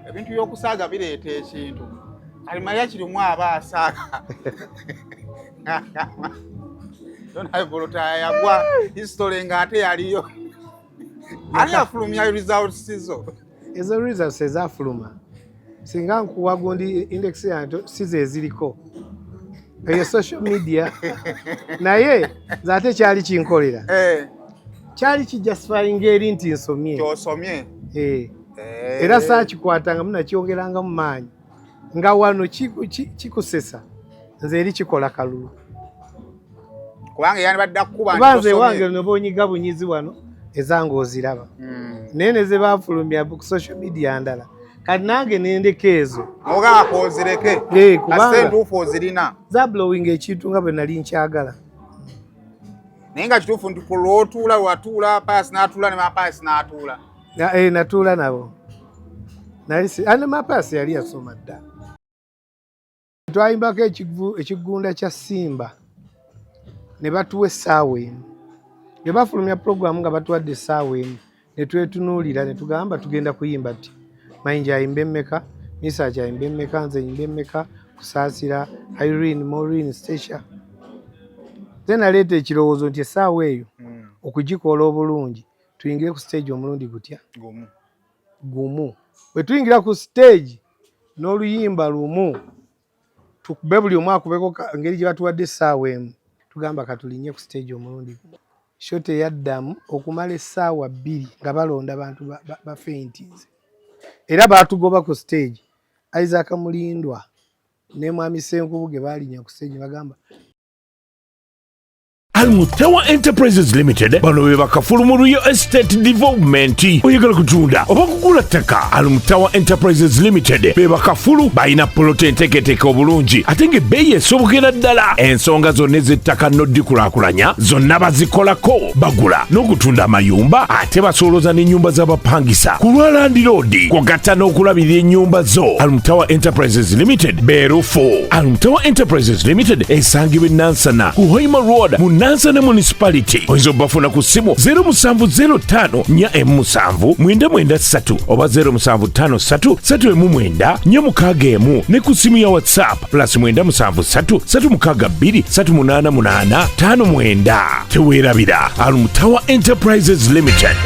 ebintu by'okusaaga bireeta ekintu alimanya kirimu aba asaaga Donald Bolota yagwa history ng'ate yaliyo ani afulumya results sizo ezo results ezafuluma singa nkuwa gundi index yanto sizo eziriko eyo social media naye zate kyali kinkolera kyali kijustifying eri nti nsomye kyosomye era saakikwatanga munakyongeranga mu maanyi nga wano kikusesa nze eri kikola kalulu kubanga yani badda kuba nze wange noba onyiga bunyizi wano ezange oziraba naye ne ze bafulumya ku social media ndala kati nange nendeka ezo ogaa kozireke ase ntuufu ozirina zablowing ekintu nga bwe nali nkyagala naye nga kituufu nti ku lw'otuula lwatuula paasi n'atuula ne mapaasi n'atuula natuula nabo ane mapaasi yali yasoma dda twayimbako ekigunda kya Simba ne batuwa essaawa emu ne bafulumya puroguramu nga batuwadde essaawa emu ne twetunuulira ne tugamba tugenda kuyimba ti Mayinja ayimba emmeka, Misaaki ayimba emmeka, nze yimba emmeka, Kusaasira, Irene, Maureen, Stacia. Ze naleeta ekirowoozo nti essaawa eyo okugikola obulungi tuyingire ku stage omulundi gutya gumu bwe tuyingira ku stage n'oluyimba lumu tukube buli omu akubeko engeri gye batuwadde essaawa emu tugamba katulinye ku stage omulundi gumu shote yaddamu okumala essaawa 2 nga balonda abantu bafeintinze era baatugoba ku stage Isaac Mulindwa ne Mwami Senkubuge baalinya ku stage bagamba Almutawa Enterprises Limited bano be bakafulu mu Real Estate Development oyagala kutunda oba kugula ttaka. Almutawa Enterprises Limited be bakafulu balina polote enteeketeeke obulungi ate ng'ebbeeyi esobokera ddala. Ensonga zonna ez'ettaka n'oddikulakulanya zonna bazikolako, bagula n'okutunda amayumba ate basolooza n'ennyumba z'abapangisa ku lwa Land Road kw'ogatta n'okulabirira ennyumba zo. Almutawa Enterprises Limited beerufu. Almutawa Enterprises Limited esangibwa e Nansana ku Hoima Road mu Nansana Municipality. Oyinza obafuna ku ssimu 0705 479 oba 0753 319 ne ku ssimu ya WhatsApp +973 362 388 59. Teweerabira Almutawa Enterprises Limited.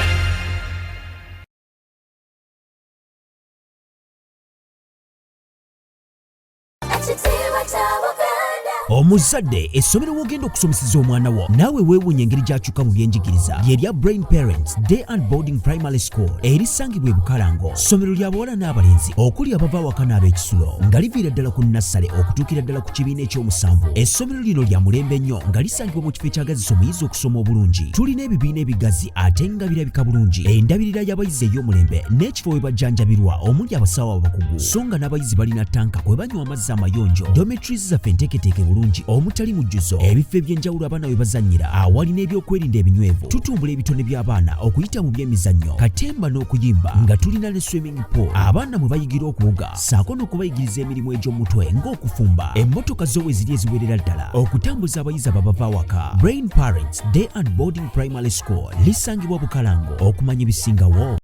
Omuzadde essomero wogenda okusomeseza omwana wo naawe weewuunya engeri gy'akyuka mu byenjigiriza ly'erya Brain Parents Day and Boarding Primary School erisangibwa e Bukalango. Ssomero lya bawala n'abalenzi okuli abava awaka n'ab'ekisulo nga liviira ddala ku nassale okutuukira ddala ku kibiina eky'omusanvu. Essomero lino lya mulembe nnyo nga lisangibwa mu kifo ekyagazisa omuyizi okusoma obulungi. Tulina ebibiina ebigazi ate nga birabika bulungi, endabirira y'abayizi ey'omulembe n'ekifo we bajjanjabirwa omuli abasawo abakugu, so nga n'abayizi balina tanka kwe banywa amazzi amayonjo. Dormitories zaffe enteeketeeke bulungi omutali mujjuzo, ebifo eby'enjawulo abaana we bazannyira awali n'ebyokwerinda ebinywevu. Tutumbula ebitone by'abaana okuyita mu by'emizannyo, katemba n'okuyimba nga tulina ne swimming pool abaana mwe bayigira okuwuga ssaako n'okubayigiriza emirimu egy'omutwe ng'okufumba. Emmotoka zo we ziri eziwerera ddala okutambuza abayizi abava awaka. Brain Parents Day and Boarding Primary School lisangibwa Bukalango. Okumanya ebisingawo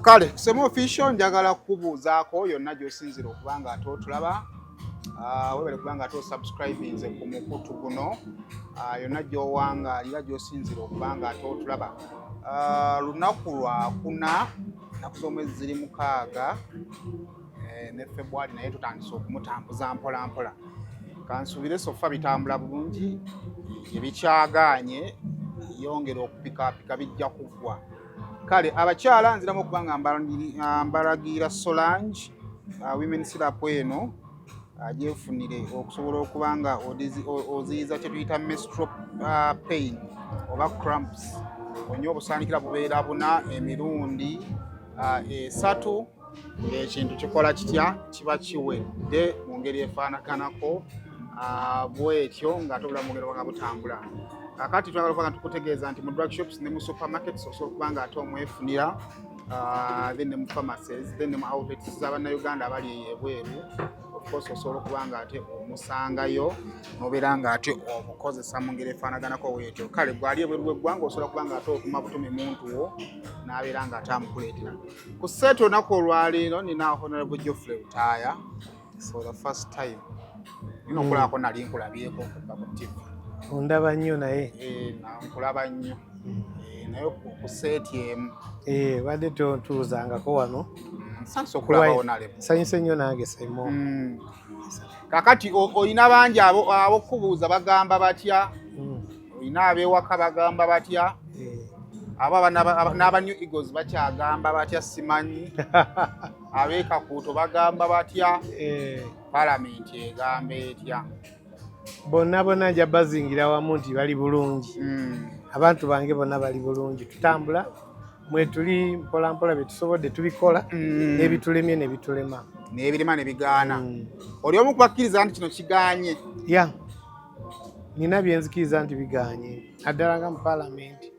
kale Semo Official njagala kukubuuzaako yonna gy'osinzira okuba nga ate otulaba. Weebale kuba nga ate osubscribinze ku mukutu guno yonna gy'owangaalira gy'osinzira okuba nga ate otulaba. Lunaku lwakuna ennaku z'omwezi ziri 6 ne February naye tutandise okumutambuza mpola mpola. Kansuubire sofa bitambula bulungi, ebikyagaanye yongera okupikaapika bijja kuggwa. Kale abakyala nziramu okuba nga mbalagira Solange Women Syrup eno agyefunire okusobola okuba nga oziyiza kye tuyita menstrual pain oba cramps. Onywa obusaanikira bubeera 4 emirundi 3 ng'ekintu kikola kitya kiba kiwedde mu ngeri efaanaganako bw'etyo ng'ate obulamu bugenda nga butambula. kakati twagala okuba nga tukutegeeza nti mu drug shops ne mu supermarkets osobola okuba nga ate omwefunira then ne mu pharmacies then ne mu outlets z'abannayuganda abali ebweru of course osobola okuba nga ate omusangayo nobeera nga ate omukozesa mu ngeri efaanaganako bwetyo kale gwali ebweru w'eggwanga osobola okuba nga ate okuma butumi muntu wo n'abeera nga ate amukuleetera ku sseeto olunaku olwaleero nina Honorable Geoffrey Rutaaya for the first time nina okulabako nali nkulabyeko okuva ku TV ondaba nnyo naye nkulaba nnyo naye ku seeti emu badde tontuuzangako wano nsanyusa okulabawo nalemu sanyuse nnyo nange Saimo kakati olina bangi abokubuuza bagamba batya olina abewaka bagamba batya abo n'aba New Eagles bakyagamba batya simanyi ab'ekakuuto bagamba batya palamenti egamba etya bonna nja bazingira wamu nti bali bulungi abantu bange bonna bali bulungi tutambula mwetuli mpolampola byetusobodde tubikola n'ebitulemye ne bitulema n'ebirema ne bigaana oli omu kubakkiriza nti kino kigaanye ya nina byenzikiriza nti bigaanye addala nga mu palamenti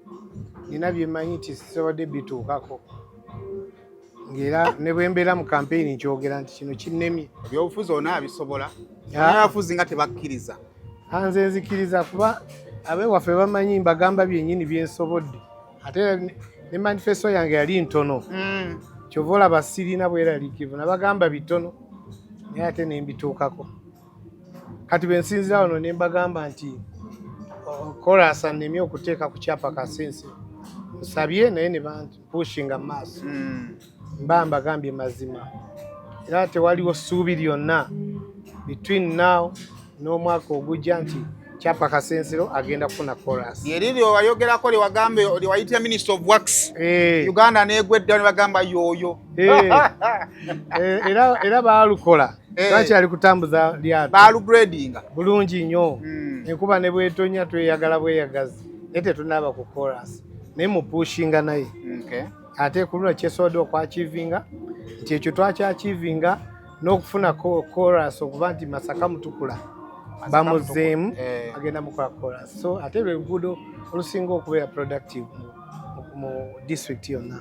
nina byemanyi nti sisobodde bituukako ng'era ne bwe mbeera mu kampeyini nkyogera nti kino kinnemye ebyobufuzi olina abisobola abafuzi nga tebakkiriza nze nzikiriza kuba abewaffe bamanyi mbagamba byennyini byensobodde ate ne manifesto yange yali ntono kyova olaba sirina bweraliikivu nabagamba bitono naye ate nembituukako kati bensinzira wano ne mbagamba nti korasa nnemi okuteeka ku kyapa kasense nsabye naye ne bampushinga mu maaso mba mbagambye mazima era tewaliwo ssuubi lyonna between now n'omwaka ogujja nti kyapa kasensero agenda kufuna chorus yeriri wayogerako liwagambe liwayitira Minister of Works Uganda negwedde ne bagamba yoyo era baalukola twakyali kutambuza lyato baalugradinga bulungi nnyo enkuba ne bwetonya tweyagala bweyagazi naye tetunaaba ku chorus naye mupushinga naye ate ku luno kyesobodde okwachivinga nti ekyo twakyachivinga n'okufuna chorus okuba nti Masaka mutukula bamuzeemu agenda mukola chorus so ate lwe luguudo olusinga okubeera productive mu district yonna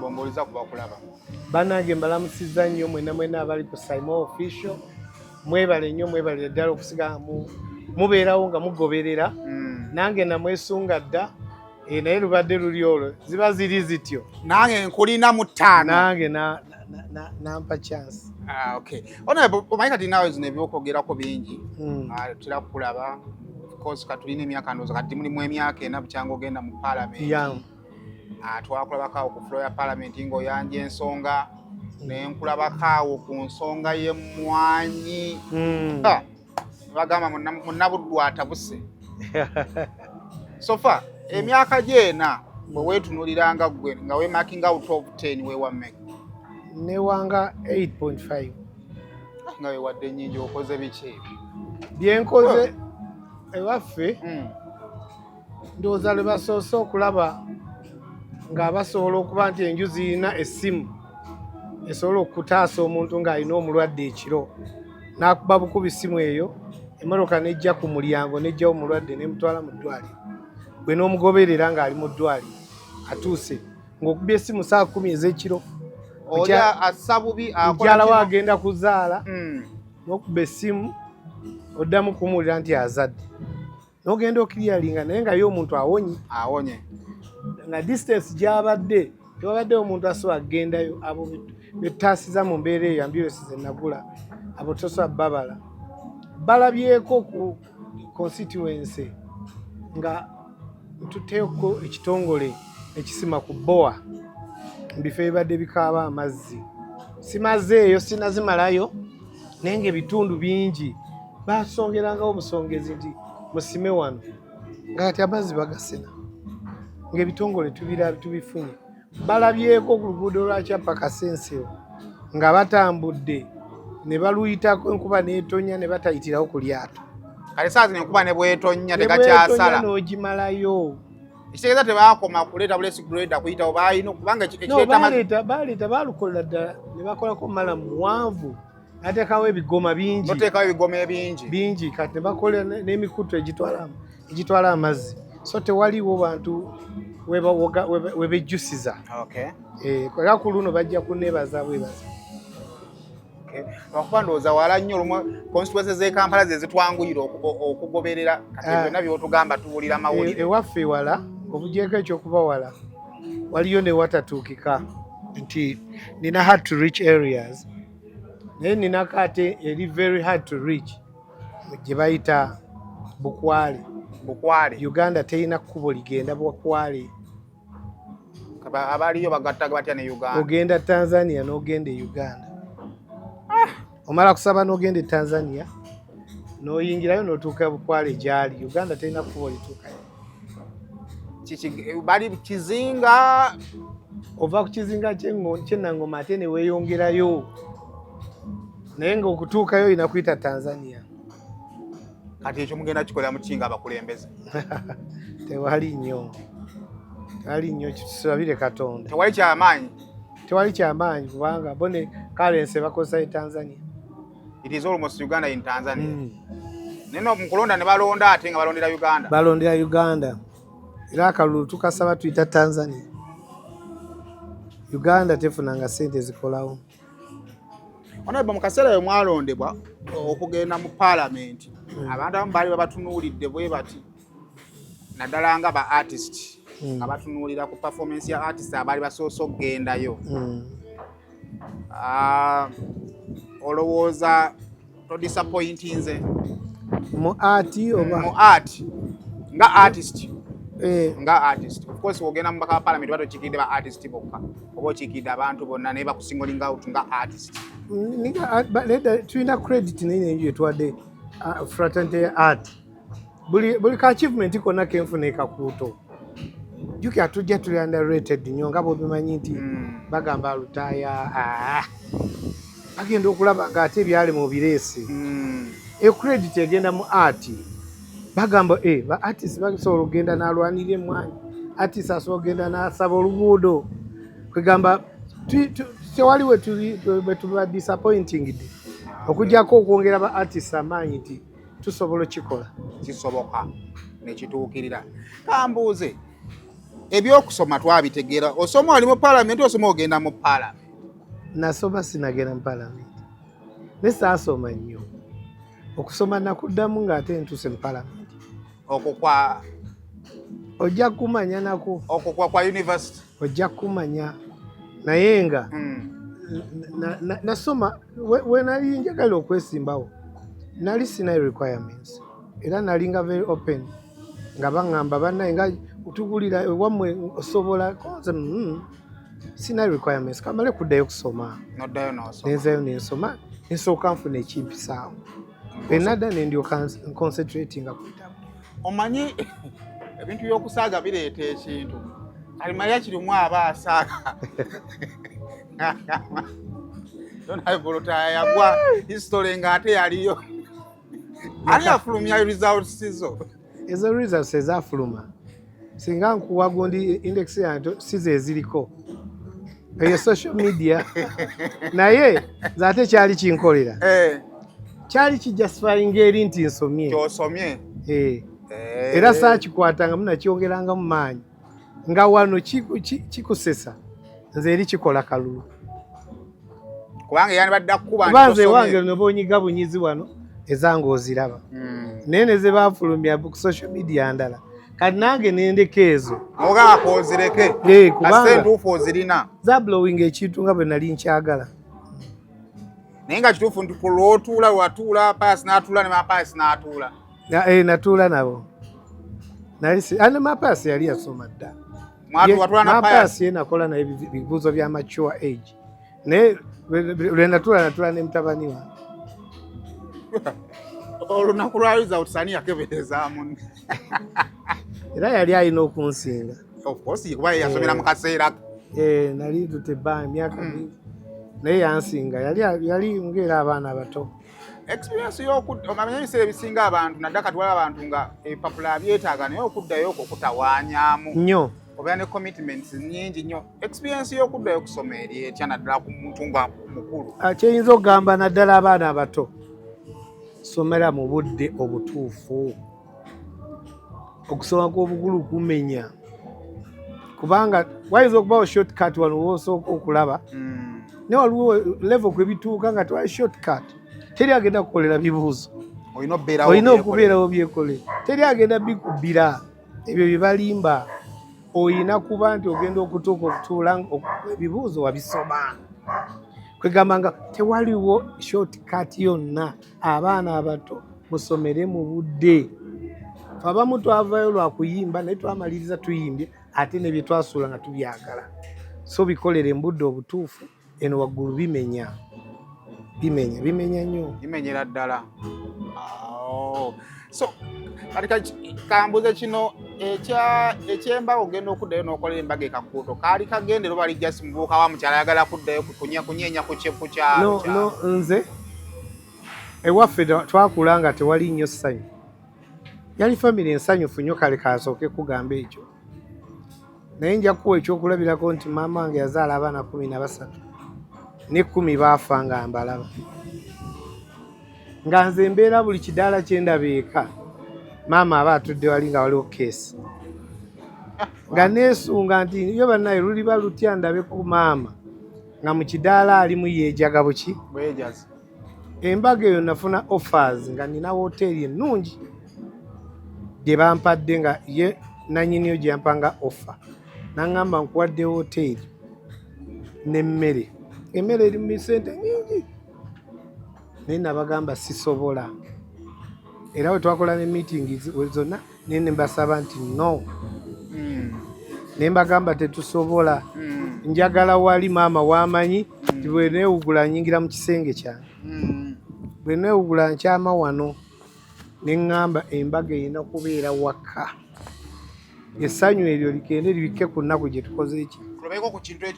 bomboliza kuba kulaba bannange mbalamusizza nnyo mwena abali ku Saimo Official mwebale nnyo mwebale ddala okusiga mubeerawo nga mugoberera nange namwesunga dda naye lubadde luli olwo ziba ziri zityo nange nkulina mu ttaano nange nampa chance okay omanyi kati naawe zino ebyokwogerako bingi tera kukulaba course katulina emyaka ndowooza kati mulimu emyaka ena bukyanga ogenda mu palamenti twakulabakaawo ku floor ya palamenti ng'oyanja ensonga nenkulabakaawo ku nsonga y'emmwanyi bagamba munnabudwata buse sofa emyaka gyena bwe weetunuliranga gwe nga weemaking out of 10 wewammeka newanga 8.5 nga wewadde nnyingi okoze biki byenkoze ewaffe ndowooza lwe basoose okulaba nga basobola okuba nti enju zirina essimu esobola okutaasa omuntu ng'alina omulwadde ekiro n'akuba bukuba essimu eyo emmotoka nejja ku mulyango nejjawo omulwadde nemutwala mu ddwaliro gwe n'omugoberera ng'ali mu ddwaliro atuuse ng'okubya essimu saa 10 ez'ekiro mukyala we agenda kuzaala n'okuba essimu oddamu kumuwulira nti azadde n'ogenda okiryalinga naye nga ye omuntu awonye na distance gy'abadde tewabadde omuntu asobola kugendayo abo betaasiza mu mbeera eyo ambulance ze nagula abo tosobola babala balabyeko ku constituency nga tuteeko ekitongole ekisima ku boa mbifo ebibadde bikaaba amazzi simazeeyo sinazimalayo naye ngaebitundu bingi basongerangawo omusongezi nti musime wano nga kati amazzi bagasena ngaebitongole tubifunye balabyeko ku luguudo lwa kyapa kasensero nga batambudde ne baluyitako enkuba n'etonya ne batayitirawo ku lyato kale saazi enkuba ne bwetonya tegakyasala n'ogimalayo ekitegeeza tebakoma kuleeta bulesi grade kuyitawo balina okubanga baleeta balukola ddala ne bakolako mala muwanvu nateekawo ebigoma bingi noteekawo ebigoma bingi kati ne bakola n'emikutu egitwalamu egitwala amazzi so tewaliwo bantu webejjusiza era ku luno bajja kunebaza bwebaza lwakuba ndowooza wala nnyo olumu constituency z'e Kampala ze zitwanguyira okugoberera kati byonna byotugamba tuwulira mawulire ewaffe wala obujeeko ekyokuba wala waliyo ne watatuukika nti nina hard to reach areas naye nina kate eri very hard to reach gye bayita Bukwale Uganda terina kkubo ligenda Bukwale abaliyo bagattaga batya ne Uganda ogenda Tanzania n'ogenda e Uganda omala kusaba n'ogenda e Tanzania n'oyingirayo n'otuuka Bukwale gyali Uganda terina kkubo lituukayo bali Kizinga ova ku kizinga ky'Ennangoma ate ne weeyongerayo naye ng'okutuukayo olina kuyita Tanzania kati ekyo mugenda kikolera mu kinga abakulembeze tewali nnyo kitusabire Katonda tewali kyamaanyi kubanga bone currency bakozesa e Tanzania it is almost Uganda in Tanzania neno mukulonda ne balonda ate nga balondera Uganda era akalulu tukasaba tuyita Tanzania Uganda tefunanga sente zikolawo onabe mu kaseera yo mwalondebwa okugenda mu parliament abantu abamu baali babatunuulidde bwe bati naddala nga ba artist nga batunuulira ku performance ya artist abaali basoose okugendayo olowooza to disappointinze mu art nga artist of course wogenda mu baka parliament batokikidde ba artist bokka oba okikidde abantu bonna naye bakusingolinga out nga artist tulina credit naye gyetwadde fraternity ya art buli ka achievement konna kenfuna ekakuuto juki atujja tuli underrated nnyo nga bwobimanyi nti bagamba alutaaya bagenda okulaba ng'ate ebyali mu bireesi credit egenda mu art bagamba ba artist basobola okugenda n'alwanira emmwanyi artist asobola okugenda n'asaba oluguudo kwegamba tewali bwe tuba disappointing okugjako okwongera ba artist amaanyi nti tusobola okikola kisoboka nekituukirira kambuuze ebyokusoma twabitegeera osoma oli mu parliament osoma ogenda mu parliament nasoma sinagenda mu parliament nesaasoma nnyo okusoma nakuddamu ng'ate ntuse mu parliament okukwa ojja kumanya nako okukwa kwa university ojja kumanya naye nga nasoma we nali njagala okwesimbawo nali sina requirements era nalinga very open nga baŋŋamba bannaye nga otugulira ewammwe osobola konze sina requirements kamale kuddayo kusoma nenzayo nensoma nsooka nfuna ekimpisaawo enadda nendyoka concentratinga ku bitabu omanyi ebintu by'okusaaga bireeta ekintu alimanya kirimu aba asaaga donabulutaya yagwa history ng'ate yaliyo ani afulumya results ezo results ezafuluma singa nkuwa gundi index yanto size eziriko eyo social media naye zate kyali kinkolera kyali kijustifying eri nti nsomye kyosomye era saakikwatanga munakyongeranga mu maanyi nga wano kikusesa nze eri kikola kalulu kubanga yani badda kuba banze wange noba onyiga bunyizi wano ezange oziraba naye ne ze baafulumya ku social media ndala kati nange nendeka ezo ogaako ozireke ase entuufu ozirina zablowing ekintu nga bwe nali nkyagala naye nga kituufu nti kulw'otuula watuula payasi n'atuula ne mapayasi n'atuula natuula nabo ane mapayasi yali yasoma dda mapayasi ye nakola naye bibuuzo bya mature age naye lwe natuula ne mutabani wange olunaku lwa results ani yakeberezaamu era yali alina okunsinga of course kuba yasomera mu kaseera nali tuteba emyaka mingi naye yansinga yali ngera abaana bato experience y'okumanya ebiseera ebisinga abantu nadda katwala abantu nga ebipapula byetaaga naye okuddayo okwo kutawaanyaamu nnyo obeera ne commitments nnyingi nnyo experience y'okuddayo okusoma eri etya naddala ku muntu nga mukulu kyeyinza okugamba naddala abaana abato somera mu budde obutuufu okusoma kw'obukulu kumenya kubanga wayinza okubawo shortcut wano wosooka okulaba ne waliwo level kwe bituuka nga twali shortcut teri agenda kukolera bibuuzo olina okubeerawo byekole teri agenda bikubbira ebyo bye balimba olina kuba nti ogenda okutuuka okutuula ebibuuzo wabisoma kwegamba nga tewaliwo shortcut yonna abaana abato musomere mu budde abamu twavayo lwa kuyimba naye twamaliriza tuyimbye ate ne bye twasuula nga tubyagala so bikolere mu budde obutuufu eno waggulu bimenya nnyo bimenyera ddala so kati kambuze kino ekyembawo ogenda okuddayo n'okolera embaga ekakuuto kaali kagendero bali jasi mubuuka wa mukyala ayagala kuddayo kunyeenya ku kyalo no nze ewaffe twakula nga tewali nnyo ssanyu yali famire ensanyufu nnyo kale kasooke kugamba ekyo naye nja kuwa ekyokulabirako nti maama wange yazaala abaana 13 ne 10 baafa nga mbalaba nga nze mbeera buli kidaala kyendaba eka maama aba atudde wali nga waliwo keesi nga neesunga nti yo bannaye luliba lutya ndabe ku maama nga mu kidaala alimu yeejaga buki embaga eyo nafuna offers nga nina woteeri ennungi gye bampadde nga ye nanyiniyo gye yampanga offer naŋŋamba nkuwadde woteeri n'emmere emmere eri mu sente nyingi naye nabagamba sisobola era we twakola ne meeting zonna naye ne mbasaba nti no naye mbagamba tetusobola njagala wali maama wamanyi nti bwe neewugula nyingira mu kisenge kyange bwe neewugula nkyama wano ne ŋŋamba embaga erina kubeera waka essanyu eryo likende libike ku nnaku gye tukoze eki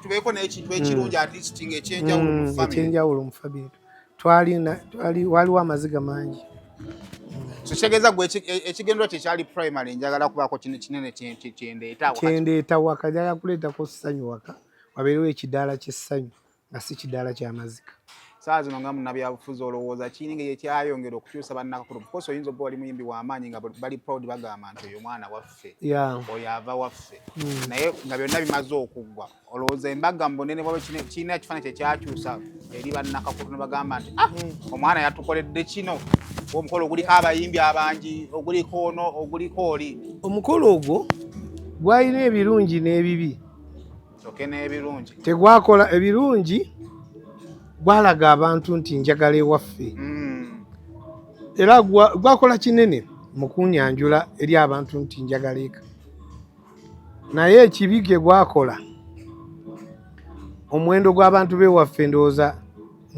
tubeeko n'ekintu ekirungi atisting ekyenjawulo mu famire waliwo amaziga mangi so kitegeeza gwe ekigendero kye kyali primary njagala kubaako kinene kyendeeta waka njagala kuleetako ssanyu waka wabeerewo ekidaala ky'essanyu nga si kidaala ky'amaziga saa zino nga munnabyabufuzi olowooza kiyini ngeri ekyayongera okukyusa bannakakulu because oyinza obba wali muyimbi w'amaanyi nga bali proud bagamba nti oyo mwana waffe oyo ava waffe naye nga byonna bimaze okuggwa olowooza embaga mbonene bwabe kirina ekifaananyi kyekyakyusa eri bannakakulu ne bagamba nti omwana yatukoledde kino omukolo oguliko abayimbi abangi oguliko ono oguliko oli omukolo ogwo gwalina ebirungi n'ebibi n'ebirungi tegwakola ebirungi gwalaga abantu nti njagala ewaffe era gwakola kinene mu kunyanjula eri abantu nti njagala eka naye ekibi ge gwakola omuwendo gw'abantu b'ewaffe ndowooza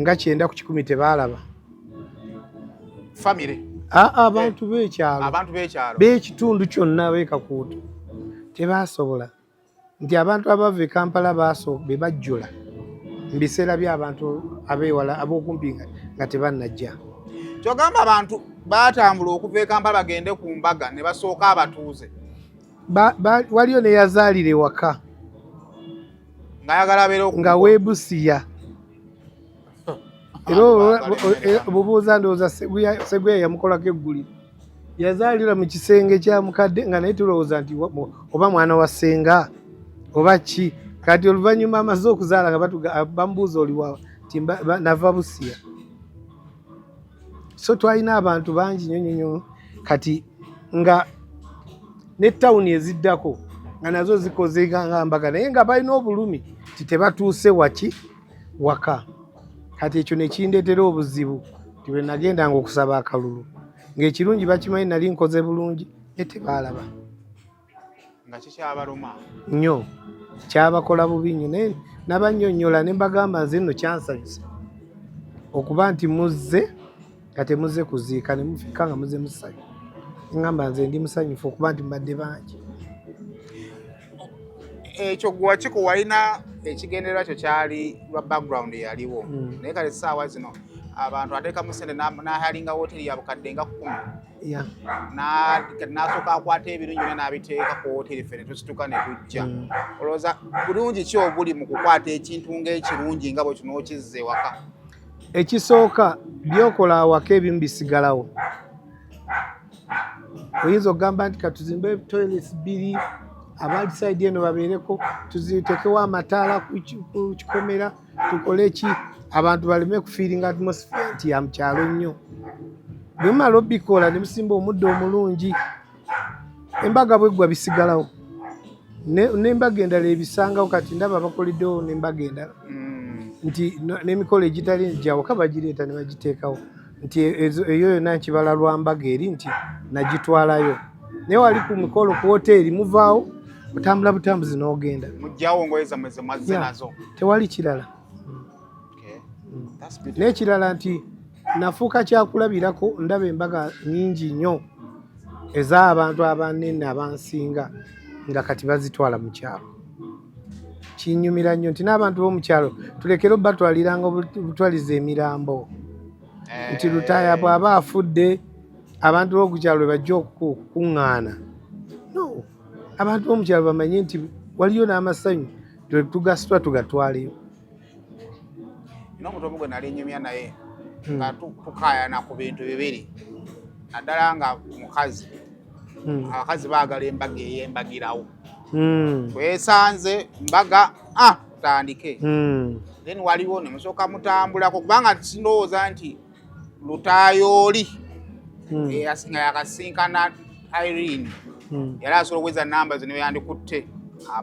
nga 9 ku 10 tebaalaba famire abantu b'ekyalo b'ekitundu kyonna b'ekakuuto tebaasobola nti abantu abava e Kampala be bajjula mu biseera by'abantu abeewala ab'okumpi nga tebannajja kyogamba abantu baatambula okuva e Kampala bagende ku mbaga ne basooka abatuuze waliyo ne yazaalira ewaka nga weebusiya era obubuuza ndowooza Seguya yamukolako egguliro yazaalira mu kisenge kya mukadde nga naye tulowooza nti oba mwana wa ssenga oba ki kati oluvannyuma amaze okuzaala nga bamubuuza oliwawa nti nava busiya so twalina abantu bangi nnyo kati nga ne tawuni eziddako nga nazo zikoze nga mbaga naye nga balina obulumi nti tebatuuse waka kati ekyo ne kindeetera obuzibu nti bwe nagendanga okusaba akalulu ng'ekirungi bakimanyi nali nkoze bulungi naye tebaalaba nga kikyabaluma nnyo kyabakola bubi nnyo naye nabannyonnyola ne mbagamba nze nno kyansanyusa okuba nti muzze nga temuzze kuziika ne mufika nga muzze musanyu ngamba nze ndi musanyufu okuba nti mbadde bangi ekyo gwakiko walina ekigendererwa kyo kyali lwa background yaliwo naye kale essaawa zino abantu ateekamu sente n'ayalinga wooteri ya bukadde nga 10 n'asooka akwata ebirungi byonna n'abiteeka ku wooteri ffe ne tusituka ne tujja olowooza bulungi ki obuli mu kukwata ekintu ng'ekirungi nga bwe tunookizza ewaka ekisooka byokola awaka ebimu bisigalawo oyinza okugamba nti katuzimbe toilets 2 abali side eno babeereko tuzitekewo amataala ku kikomera tukole ki abantu baleme kufiiringa atmosphere nti ya mukyalo nnyo bwe mumala obikola ne musimba omuddo omulungi embaga bweggwa bisigalawo n'embaga endala ebisangawo kati ndaba bakoliddewo n'embaga endala nti n'emikolo egitali njawo kabagireeta ne bagiteekawo nti eyo yonna nkibala lwa mbaga eri nti nagitwalayo naye wali ku mikolo ku woteeri muvaawo otambula butambuzi n'ogenda mujjawo ngoye zammwe ze mwazze nazo tewali kirala n'ekirala nti nafuuka kyakulabirako ndaba embaga nnyingi nnyo ez'abantu abanene abansinga nga kati bazitwala mu kyalo kinnyumira nnyo nti n'abantu b'omukyalo tulekere batwaliranga obutwaliza emirambo nti lutaaya bw'aba afudde abantu b'okukyalo bwe bajja okukuŋŋaana no abantu b'omukyalo bamanye nti waliyo n'amasanyu tugasitwa tugatwaleyo n'omuntu gwe nali nnyumya naye nga tukaayana ku bintu bibiri naddala nga mukazi abakazi baagala embaga ey'embagirawo twesanze mbaga tutandike then waliwo ne musooka mutambulako kubanga sindowooza nti lutaayo oli nga yakasinkana Irene yali asobola okuweza namba zo ne yandikutte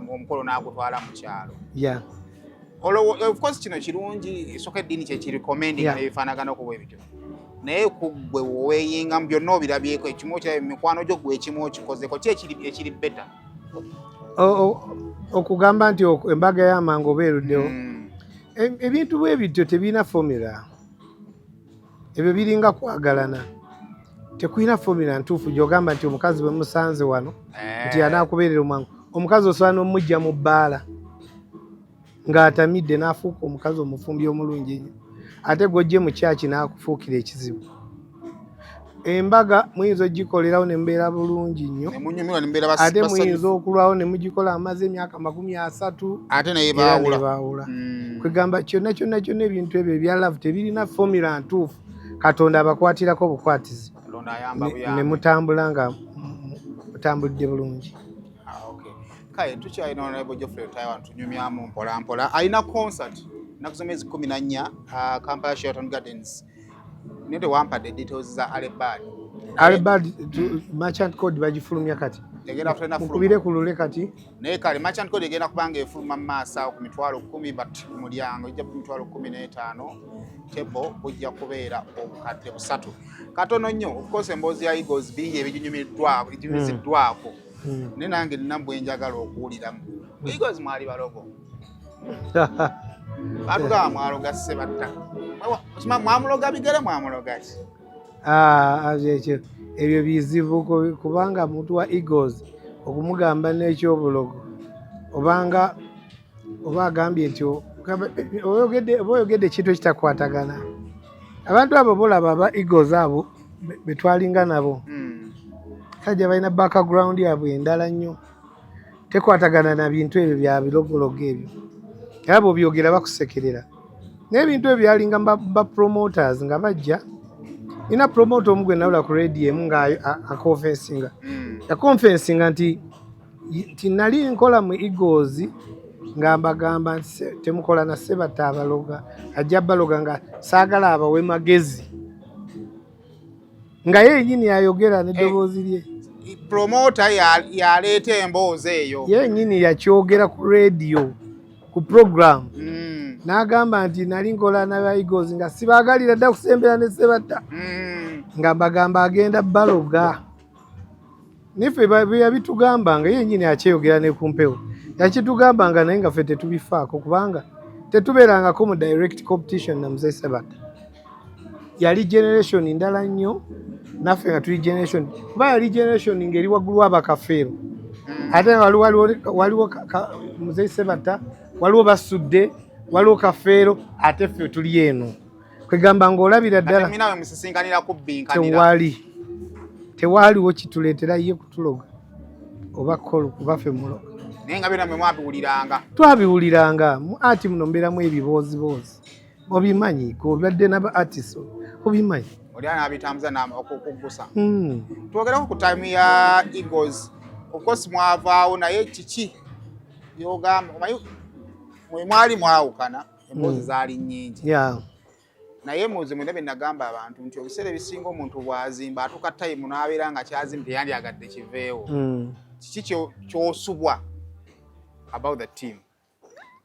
omukolo n'agutwala mu kyalo of course kino kirungi esooka eddiini kyekirikomending ebifaanagana okuba ebityo naye kugwe weeyinga mu byonna obirabyeko ekimu kya mikwano gyo gwe ekimu okikozeko ki ekiri beta okugamba nti embaga y'amangu oba eruddewo ebintu bwe bityo tebirina formula ebyo biringa kwagalana tekulina formula ntuufu gy'ogamba nti omukazi bwe musanze wano nti anaakubeerera omwangu omukazi osobola n'omujja mu bbaala ng'atamidde n'afuuka omukazi omufumbi omulungi ennyo ate gw'ojje mu kyaki n'akufuukira ekizibu embaga muyinza ogikolerawo ne mbeera bulungi nnyo ate muyinza okulwawo ne mugikola amaze emyaka 30 ate neyebaawula kwegamba kyonna kyonna kyonna ebintu ebyo ebya love tebirina formula ntuufu katonda abakwatirako obukwatizi ne mutambula nga mutambulidde bulungi kale tukyalina Honorable Geoffrey Taiwan tunyumyamu mpola mpola alina concert naku z'emyezi 14 Kampala Sheraton Gardens nende wampadde details za Alebad merchant code bagifulumya kati mukubire ku lule kati naye kale merchant code egenda kubanga efuluma mu maaso awo ku mitwalo 10 but mulyango ejja ku mitwalo 15 tebo bujja kubeera obukadde 3 katono nnyo of course emboozi ya Eagles bingi ebinyumiziddwako ne nange nina bwenjagala okuwuliramu Eagles mwali balogo batugamba mwaloga Ssebatta mwamuloga bigere mwamuloga ki ekyo ebyo bizibu kubanga muntu wa Eagles okumugamba n'ekyobulogo oba agambye nti oyogedde ekintu ekitakwatagana abantu abo bolaba aba Eagles abo betwalinga nabo kajja balina background yabwe endala nnyo tekwatagana na bintu ebyo bya bilogologo ebyo era bw'obyogera bakusekerera n'ebintu ebyo byalinga ba promoters nga bajja nina promoter omu gwe nawula ku radio emu nga akonfensinga yakonfensinga nti nali nkola mu Eagles nga mbagamba nti temukola na Ssebatta abaloga ajja baloga nga saagala abawe magezi nga yennyini yayogera n'eddoboozi lye promoter yaleeta emboozi eyo yennyini yakyogera ku radio ku program n'agamba nti nali nkola n'aba Eagles nga sibaagalira dda kusembera ne Ssebatta nga mbagamba agenda baloga niffe yabitugamba nga yennyini akyeyogera ne ku mpewo yakitugamba nga naye nga ffe tetubifaako kubanga tetubeerangako mu direct competition na Mzee Ssebatta yali generation ndala nnyo naffe nga tuli generation kuba yali generation ngeri waggulu w'abakafeero ate waliwo Mzee Ssebatta waliwo basudde waliwo kafeero ate ffe tuli eno kwegamba ng'olabira ddala tewaaliwo kituleetera ye kutuloga oba kolo kuba ffe muloga naye nga byonna mwe mwabiwuliranga twabiwuliranga mu ati muno mbeeramu ebibooziboozi obimanyi obadde n'aba artist obimanyi oli anabitambuza okugusa. Twogerako ku time ya Eagles. Of course mwavaawo naye kiki byogamba mwe mwali mwawukana emboozi zaali nnyingi. Naye muze mwena bye nagamba abantu nti ebiseera ebisinga omuntu bw'azimba atuuka time n'abeera nga kyazimba teyandyagadde kiveewo. Kiki ky'osubwa about the team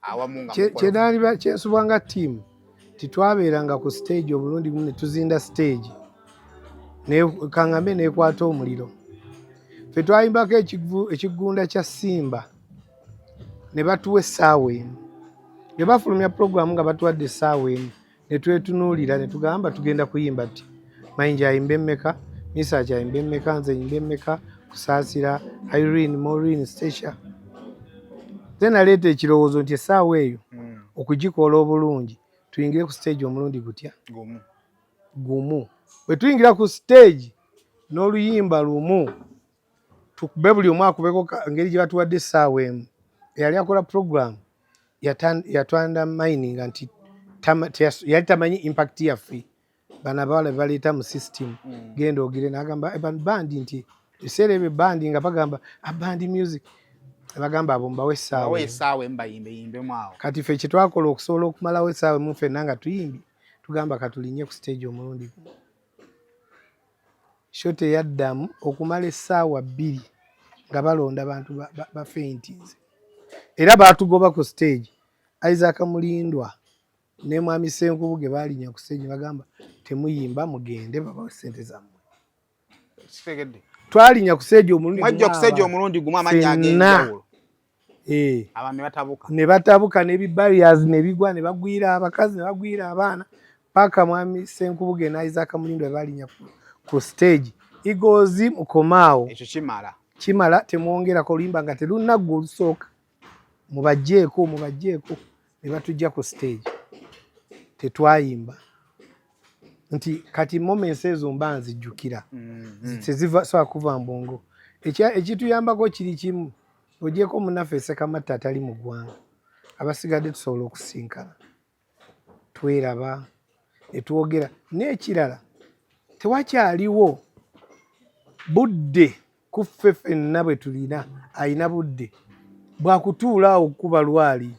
awamu nga kyenaaliba kyensubwa nga team titwabeeranga ku stage obulundi gumu ne tuzinda stage kangambe neekwata omuliro. Ffe twayimbako ekigunda kya Simba ne batuwa essaawa emu. Bwe bafulumya puroguramu nga batuwadde essaawa emu ne twetunuulira ne tugamba tugenda kuyimba ti Mayinja ayimba emmeka, Misaaki ayimba emmeka, nze yimba emmeka, Kusaasira, Irene, Maureen, Stacia. Ze naleeta ekirowoozo nti essaawa eyo okugikola obulungi tuyingire ku stage omulundi gutya gumu. Bwe tuyingira ku stage n'oluyimba lumu tukube buli omu akubeko engeri gye batuwadde essaawa emu. Eyali akola puroguramu yatwanda mining nti yali tamanyi impact yaffe bano abawala baleeta mu system genda ogire n'agamba bandi nti ebiseera ebyo bandi nga bagamba bandi music bagamba abo mbawe essaawa embayimbe mwawo. Kati ffe kye twakola okusobola okumalawo essaawa emu ffenna nga tuyimbi tugamba katulinye ku stage omulundi gumu. Shot eyaddamu okumala essaawa 2 nga balonda abantu ba fainties. Era baatugoba ku stage Isaac Mulindwa ne Mwami Senkubuge baalinya ku stage bagamba temuyimba mugende babawe ssente zammwe. Twalinya ku stage omulundi gumu. Mwajja ku stage omulundi gumu amanya ag'enjawulo. Abantu batabuka. Ne batabuka n'ebibarriers ne bigwa ne bagwira abakazi ne bagwira abaana paka Mwami Senkubuge na Isaac Mulindwa baalinya ku stage. Eagles mukomaawo. Ekyo kimala temwongerako oluyimba nga terunagwa olusooka. Mubajjeeko ne batujja ku stage. Tetwayimba. Nti kati moments ezo mba nzijjukira. Teziva so kuva mbongo. Ekituyambako kiri kimu. Ogyeko munaffe Sekamatta atali mu ggwanga. Abasigadde tusobola okusinkana. Tweraba ne twogera n'ekirala tewakyaliwo budde ku ffe ffenna bwe tulina ayina budde bwakutuula awo okukuba lwali.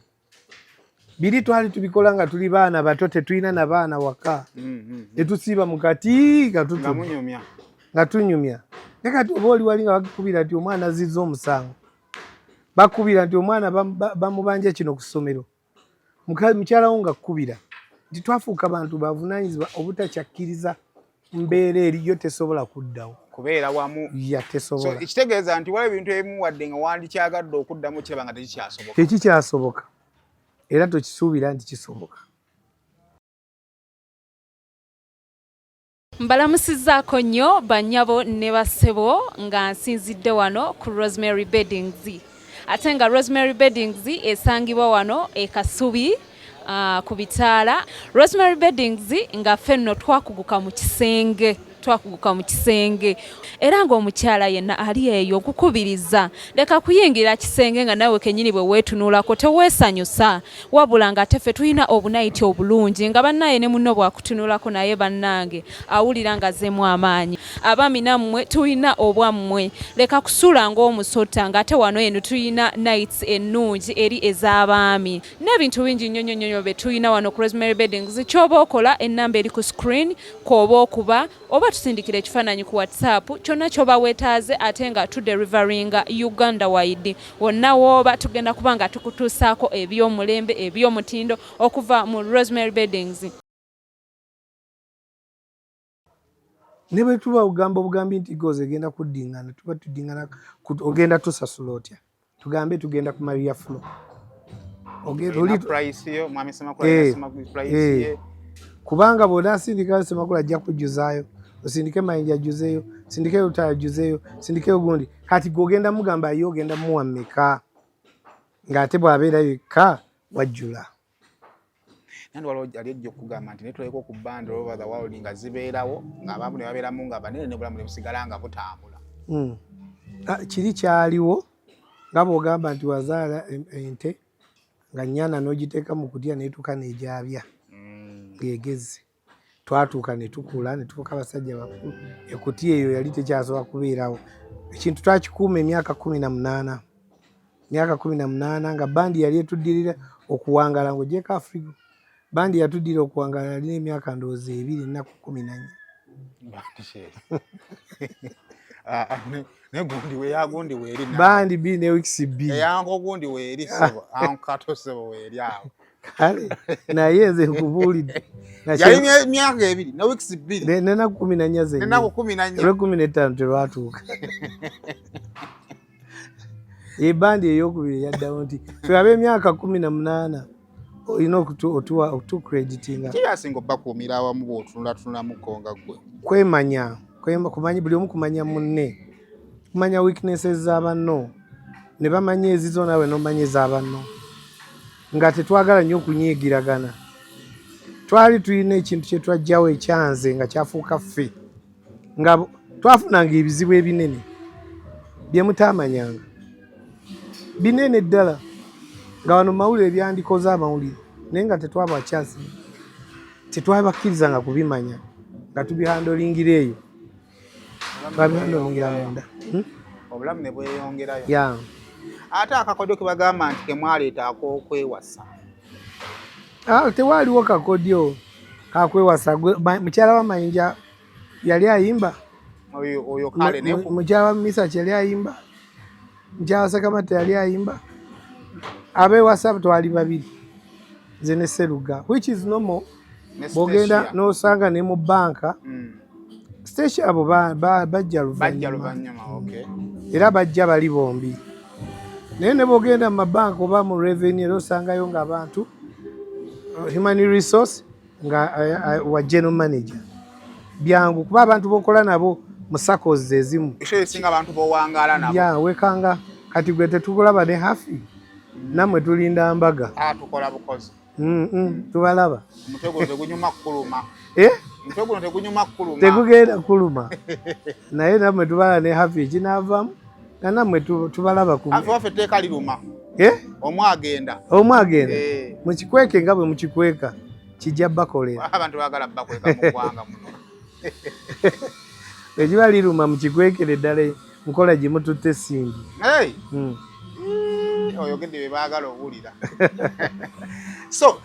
Biri twali tubikola nga tuli baana bato tetulina na baana waka. Ne tusiiba mu kati nga tunyumya. Ne kati oba oli wali nga bakukubira nti omwana azizza omusango. Bakubira nti omwana bamubanja kino ku ssomero. Mukyala wo nga kkubira. Nti twafuuka bantu bavunaanyizibwa obutakyakkiriza mbeera eriyo tesobola kuddawo. Kubeera wamu. Tesobola. So ekitegeeza nti waliwo ebintu ebimu wadde nga wandikyagadde okuddamu kiraba nga tekikyasoboka. Tekikyasoboka. Era tokisuubira nti kisoboka. Mbalamusizzaako nnyo bannyabo ne bassebo nga nsinzidde wano ku Rosemary Beddings. Ate nga Rosemary Beddings esangibwa wano e Kasubi ku Bitaala. Rosemary Beddings nga ffenno twakuguka mu kisenge. Era ng'omukyala yenna ali eyo okukubiriza leka kuyingira kisenge nga nawe kennyini bwe weetunuulako teweesanyusa wabula nga teffe tulina obunayiti obulungi nga bannaye ne munno bwakutunuulako naye bannange awulira nga zeemu amaanyi. Abaami nammwe tulina obwammwe leka kusuula ng'omusota ng'ate wano eno tulina nights ennungi eri ez'abaami n'ebintu bingi nnyo bye tulina wano ku Rosemary Beddings. Ky'oba okola ennamba eri ku screen kw'oba okuba oba tusindikira ekifaananyi ku WhatsApp kyonna ky'oba weetaaze ate nga tuderivaringa Uganda wide. Wonna w'oba tugenda kuba nga tukutuusaako eby'omulembe eby'omutindo okuva mu Rosemary Beddings. Ne bwe tuba obugambi nti Eagles egenda kuddingana tuba tuddingana ogenda tusasula otya tugambe tugenda ku Maria Flow. Kubanga bw'ona sindika Semakula ajja kujjuzaayo osindike Mayinja ajjuzeeyo sindike Lutaya ajjuzeeyo sindike ogundi kati gogenda mugamba yo ogenda muwa mmeka ng'ate bw'abeera yekka wajjula. Nandi waliwo ali ejja okugamba nti netuleko ku band all over the world nga zibeerawo ng'abamu ne babeeramu nga banene ne bulamu ne busigala nga butambula. Kiri kyaliwo nga bw'ogamba nti wazaala ente nga nnyana n'ogiteeka mu kutya n'etuuka n'egyabya ng'egezze. twatuuka ne tukula ne tufuuka abasajja bakulu. Ekutiya eyo yali tekyasobola kubeerawo. Ekintu twakikuuma emyaka 18. Myaka 18 nga bandi yali etuddirira okuwangala ng'ogyeko Africa. Bandi yatuddira okuwangala yalina emyaka ndowooza 2 ennaku 14. Ne gundi we yagundi we eri bandi 2 ne weeks 2. Eyango gundi we eri sebo ankato sebo we eri awo. Kale naye nze nkubuulidde. Yali emyaka 2 ne weeks 2. N'ennaku 14 zennyini. N'ennaku 14. Olwe 15 terwatuuka. Ebandi ey'okubiri yaddawo nti ffe ab'emyaka 18 olina otukreditinga. Kyasinga obbakuumira awamu bw'otunulatunulamuko nga ggwe. Kwemanya. Kumanya buli omu kumanya munne. Kumanya weaknesses z'abanno. Ne bamanya ezizo naawe n'omanya ez'abanno. Nga tetwagala nnyo okunyiigiragana. Twali tulina ekintu kye twajjawo ekyanze nga kyafuuka ffe. Nga twafunanga ebizibu ebinene bye mutaamanyanga. Binene ddala. Nga wano mawulire byandikoze amawulire. Naye nga tetwaba kyasi. Tetwabakkirizanga kubimanya. Nga tubihandolingira eyo. Twabihandolingira munda. Obulamu ne bweyongerayo. Ya. Ate akakodyo ke bagamba nti ke mwaleetaako okwewasa. Tewaaliwo kakodyo kakwewasa. Mukyala wa Mayinja yali ayimba. Oyo kale ne mukyala wa Misa yali ayimba. Mukyala wa Sakamata yali ayimba. Abewasa twali babiri. Nze ne Seruga. Which is normal. Bogenda n'osanga ne mu banka. Station abo bajja luvannyuma. Okay. Era bajja bali bombi. Naye ne bogenda mu mabanka oba mu revenue osangayo ng'abantu human resource nga wa general manager. Byangu kuba abantu bokola nabo mu SACCOs ezimu. Ekyo esinga abantu bowangala nabo. Ya wekanga kati gwe tetukulaba ne hafi. Namwe tulinda mbaga. Tukola bukozi. Tubalaba. Omutego tegunyuma kuluma. Omutego tegunyuma kuluma. Tegugenda kuluma. Naye namwe tubala ne hafi ekinaavamu. Nga namwe tubalaba ku. Afi waffe teeka liruma. Omwagenda. Omwagenda. Mukikweke nga bwe mukikweka. Kijja bakolera. Abantu baagala bakweka mu ggwanga muno. Ekiba liruma mukikwekere ddala nkola gye mututte essingi. Oyogedde bye baagala owulira. So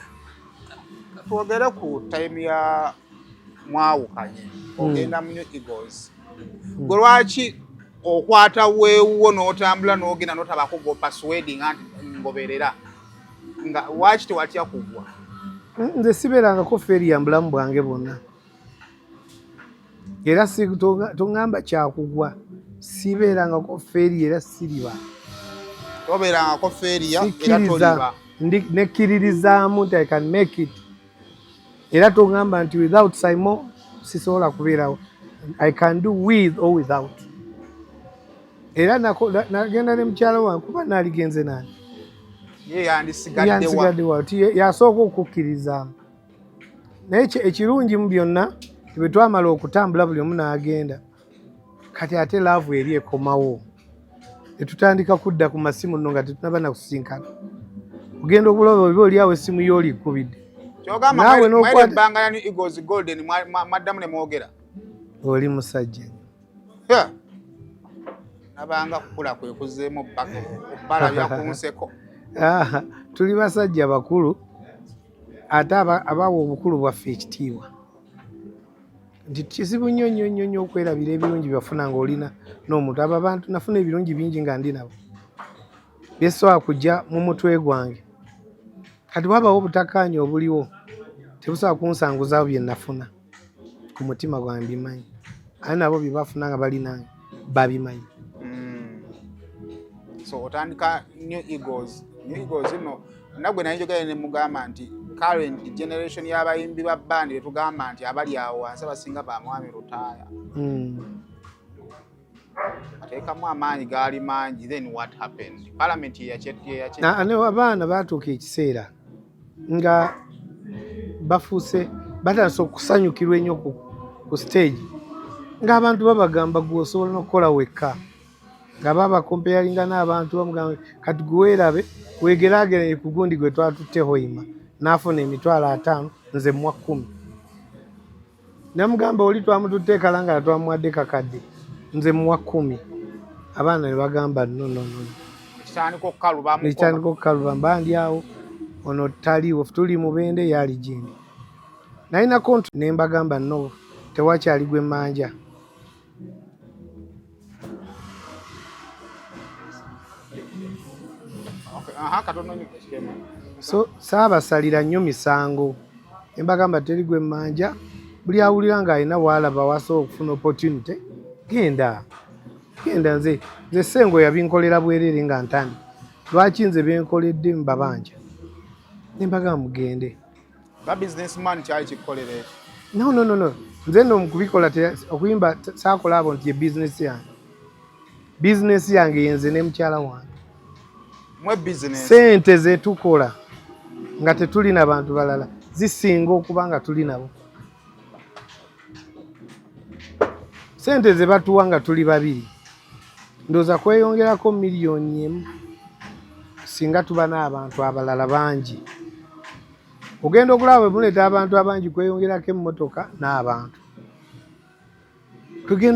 twogere ku time ya mwawukanye ogenda mu New Eagles. Gwe lwaki okwata weewuwo n'otambula n'ogenda n'otabako persuading anti ngoberera nga waki tewatya kugwa? Nze sibeerangako feeri ya bulamu bwange bwonna. Era tongamba kyakugwa. Sibeerangako feeri era siriba. Tobeerangako feeri ya era toliba. Nekkiririzaamu nti I can make it. Era tongamba nti without Simon sisobola kubeerawo. I can do with or without. Era nagenda ne mukyala wange kuba naaligenze nani. Ye yandisigadde wa. Yasooka okukkirizaamu. Naye ekirungi mu byonna bwe twamala okutambula buli omu n'agenda. Kati ate laavu eri ekomawo. Tetutandika kudda ku masimu nno nga tetunaba na kusinkana. Ogenda okulaba oba oliawo essimu y'olikubidde. Kyogamba mwere ebbanga ya New Eagles Golden maddamu ne mwogera. Oli musajja. Nabanga kukula kwe kuzeemu obbala bya ku nseko. Tuli basajja bakulu ate abawa obukulu bwaffe ekitiibwa. Nti kizibu nnyo okwerabira ebirungi byafuna ng'olina n'omuntu. Abo abantu nafuna ebirungi bingi nga ndi nabo. Byesobola kujja mu mutwe gwange. Kati wabawo obutakkaanya obuliwo tebusobola kunsanguzawo bye nafuna. Ku mutima gwange mbimanyi. Ate nabo bye bafuna nga bali nange babimanyi. So otandika New Eagles ino nagwe naye njogera ne mugamba nti current generation y'abayimbi ba bandi betugamba nti abali awo wansi abasinga ba mwami Lutaaya. Ateekamu amaanyi gaali mangi. Then what happened? Parliament ne abaana baatuuka ekiseera nga bafuuse batandise okusanyukirwa ennyo ku stage ng'abantu babagamba gwe osobola n'okukola wekka. Nga babakompeyalinga n'abantu bamugamba kati gwe weerabe weegeraageranye ku gundi gwe twatutteho ima n'afuna emitwalo 5 nze mmwa 10. namugamba oli twamututte kalanga twamuwadde kakadde nze muwa 10 abaana ne bagamba no ekitandika okukaluba mba ndi awo ono taliwo tuli mubende yali gindi nalina kontu ne mbagamba no tewakyali gwe manja so saabasalira nnyo misango embagamba teri gwe manja buli awulira ng'alina bwalaba wasobola okufuna opportunity genda nze Ssengo yabinkolera bwerere nga ntandi lwaki nze benkoledde mbabanja nembagamba mugende ba businessman kyali kikukolera no nze no mukubikola okuyimba saakola abo nti ye business yange yenze ne mukyala wange mwe business sente zetukola nga tetulina bantu balala zisinga okuba nga tuli nabo sente ze batuwa nga tuli babiri ndoza kweyongerako $1 million singa tuba n'abantu abalala bangi ogenda okulaba bwe abantu abangi kweyongerako emmotoka n'abantu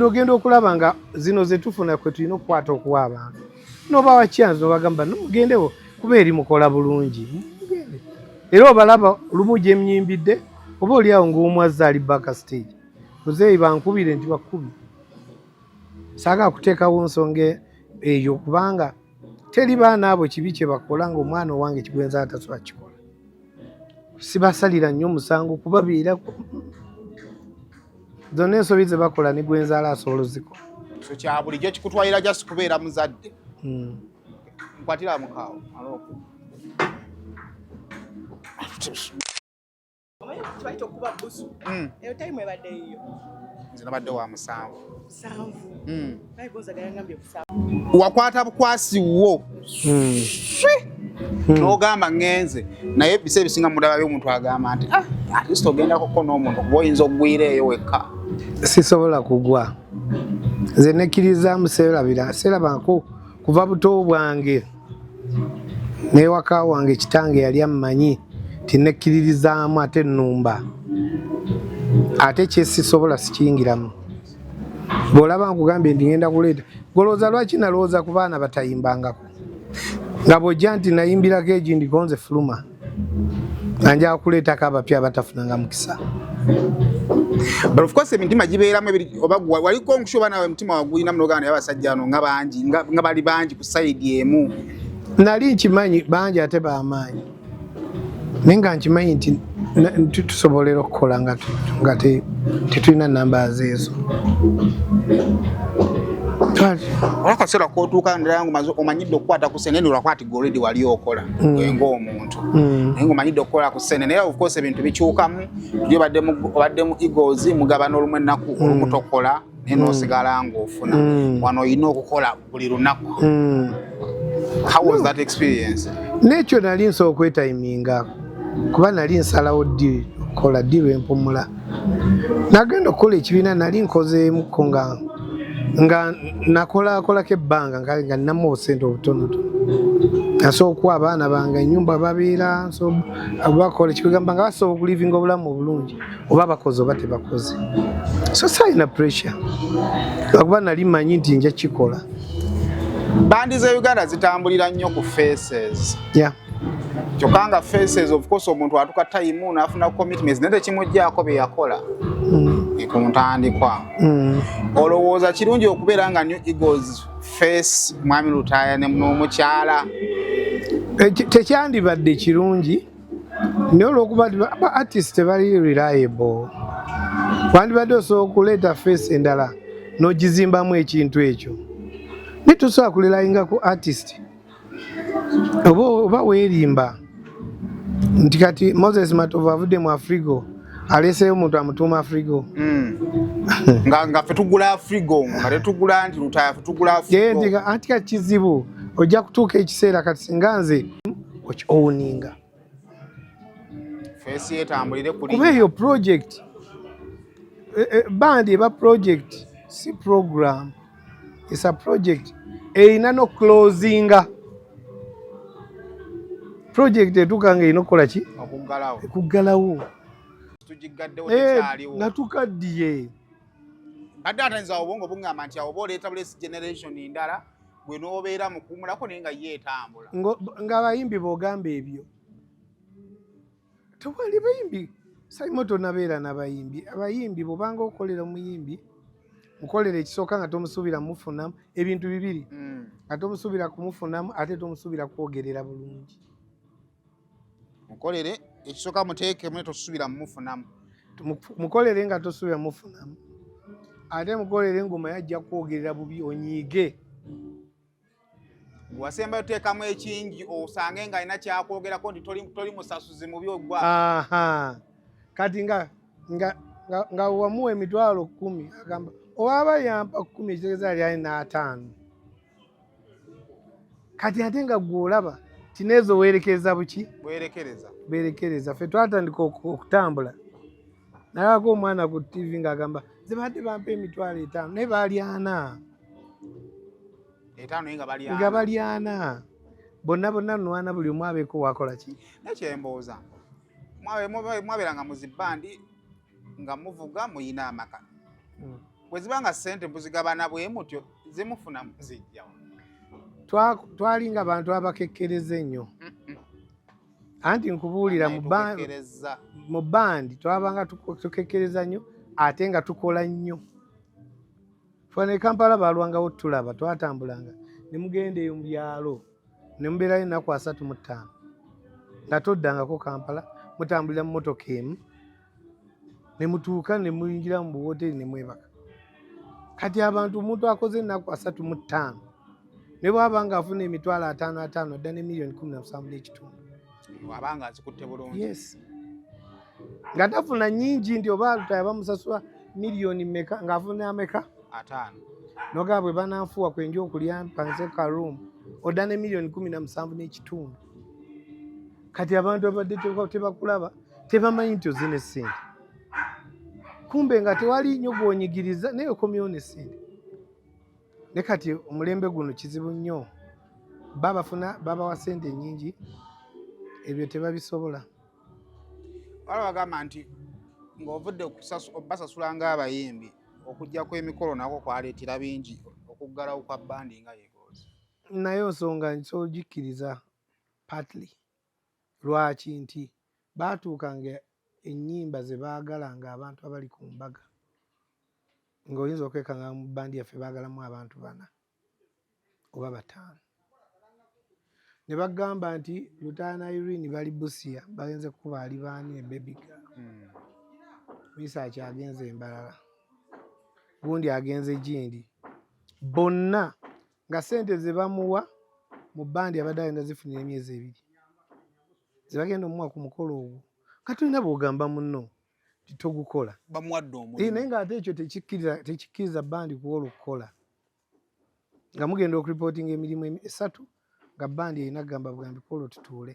ogenda okulaba nga zino zetufuna kwe tulina okukwata okuwa abantu nobawa chance nobagamba nomugendewo kuba eri mukola bulungi era obalaba lumu gye mnyimbidde oba oliawo ng'omwazza ali back stage muzeeyi bankubire nti bakkubi saaga kuteekawo nsonga eyo kubanga teri baana abo kibi kye bakola ng'omwana owange kigwenza atasobola kikola sibasalira nnyo musango kubabiirako zonna ensobi ze bakola ne gwenzaala asobola ozikola so kya bulijjo kikutwalira just kubeera muzadde nkwatira mukaawo Twaite okuba busu. Eyo time ebadde iyo. Nze nabadde wa 7. 7. Naye goza gayangambye ku 7. Wakwata bukwasi wo. N'ogamba ngenze naye bise bisinga mudaba by'omuntu agamba nti at least ogenda koko n'omuntu kuba oyinza okugwira eyo wekka. Sisobola kugwa. Nze nekkiriza museerabira seerabako kuva buto bwange n'ewaka wange kitange yali ammanyi tinekkiririzaamu ate nnumba ate kyesisobola sikiyingiramu bw'olaba nkugambye ndi ngenda kuleeta golooza lwaki nalowooza ku baana batayimbangako nga bw'ojja nti nayimbirako egindiko nze fuluma anjala kuleetako abapya abatafunanga mukisa. But of course emitima gibeeramu oba waliko nkushuba nawe mutima wagulina mnogana y'abasajja ano nga bangi nga bali bangi ku side emu nali nkimanyi bangi ate bamaanyi naye nga nkimanyi nti tusobolera okukola nga tetulina namba ezo. Olwakaseera k'otuuka ndala nga omanyidde okukwata ku sene olwakwati goledi wali okola ng'omuntu naye ng'omanyidde okukola ku sene naye of course ebintu bikyukamu tuli obadde mu Eagles mugabana olumu ennaku olumu tokola naye n'osigala ng'ofuna wano olina okukola buli lunaku. How was that experience? N'ekyo nali nsobola okwetayiminga kuba nali nsalawo ddi okukola ddi lwempumula nagenda okukola ekibiina nali nkozeemuko nga nakolakolako ebbanga nga ninamu obusente obutonotono nasobola okuwa abaana bange ennyumba babeera bakola ekigamba nga basobola okulivinga obulamu obulungi oba bakoze oba tebakoze so salina pressure lwakuba nali mmanyi nti nja kikola. Bandi za Uganda zitambulira nnyo ku faces. Yeah. Kyokka nga faces of course omuntu atuka time n'afuna commitments nete kimujjaako bye yakola. Ku ntandikwa. Olowooza kirungi okubeera nga New Eagles face Mwami Lutaya n'omukyala. Tekyandibadde kirungi naye olw'okuba aba artist tebali reliable. Wandibadde osobola okuleeta face endala n'ogizimbamu ekintu ekyo. Nitusobola kulelayinga ku artist oba weerimba nti kati Moses Matovu avudde mu Afrigo aleeseyo omuntu amutuuma Afrigo nga ffe tugula Afrigo nga tetugula nti Lutaya ffe tugula Afrigo anti kati kizibu ojja kutuuka ekiseera kati singa nze owuninga fesi yetambulire kuli kuba eyo project bandi eba project si program. It's a project. Eina no closinga. Project etuka nga ino kola ki? Okugalawo. Kugalawo. tugigaddewo tekyaliwo nga tukaddiye kadde atanyiza obwongo bungamba nti awo booleeta bulesi generation ndala gwe n'obeera mukuumulako naye nga ye etambula ng'abayimbi b'ogamba ebyo tewali bayimbi sayimo tonabeera n'abayimbi abayimbi bw'obanga okolera omuyimbi mukolera ekisooka nga tomusuubira mufunamu ebintu bibiri nga tomusuubira kumufunamu ate tomusuubira kwogerera bulungi mukolere ekisooka muteekemu ne tosuubira mumufunamu mukolere nga tosuubira mufunamu ate mukolere ngoma yajja kwogerera bubi onyiige wasembayo teekamu ekingi osange nga alina kyakwogerako nti toli musasuzi mubi ogwa kati nga wamuwa emitwalo 10 agamba owaba yampa 10 ekitegeeza ali alina 5 kati ate nga gwolaba tineezo weerekeza buki beerekereza ffe twatandika okutambula nalabako omwana ku TV ng'agamba zibadde bampa emitwalo 5 naye baali 4 nga bali 4 bonna nwana buli omu abeeko wakola ki nekyembooza mwabeeranga muzibandi nga muvuga muyina amaka bwe ziba nga ssente muzigabana bwe mutyo zimufuna muzijjawa twalinga bantu abakekkereza ennyo anti nkubuulira mu bandi twabanga tukekkereza nnyo ate nga tukola nnyo fane Kampala balwangawo tulaba twatambulanga ne mugenda eyo mu byalo ne mubeerayo ennaku 35 nga toddangako Kampala mutambulira mu motoka emu ne mutuuka ne muyingira mu buwoteri ne mwebaka kati abantu omuntu akoze ennaku 35 ne bw'aba nga afuna emitwalo 5 dda ne miliyoni 17 n'ekitundu wabanga azikutte bulungi yes nga tafuna nnyingi nti oba alutaya bamusasula miliyoni meka ng'afuna ameka 5 noga bwe bananfuwa kwenja okulya mpanze ka room odda ne miliyoni 17 n'ekitundu kati abantu abadde tebakulaba tebamanyi nti ozine ssente kumbe nga tewali nnyo gw'onyigiriza naye okomyewo ne ssente ne kati omulembe guno kizibu nnyo babawa ssente nnyingi ebyo tebabisobola wala bagamba nti ng'ovudde basasula ng'abayimbi okujjako emikolo nako kwaleetera bingi okuggalawo kwa bandi nga yeegoozi naye nsonga nsogikkiriza partly lwaki nti baatuukanga ennyimba ze baagala nga abantu abali ku mbaga ng'oyinza okwekanga mu bandi yaffe baagalamu abantu 4 oba 5 ne bagamba nti Lutaana Irene bali Busia bagenze kukuba ali baani ebebiga Misaaki agenze Embalala gundi agenze Gindi bonna nga ssente ze bamuwa mu bandi abadde agenda zifunira emyezi 2 zibagenda omuwa ku mukolo ogwo katulina bw'ogamba munno titogukola bamuwadde omulimu naye nga ate ekyo tekikkiriza bandi kuwola okukola nga mugenda okuripootinga emirimu 3 nga bandi erina kugamba bugambi kola tutuule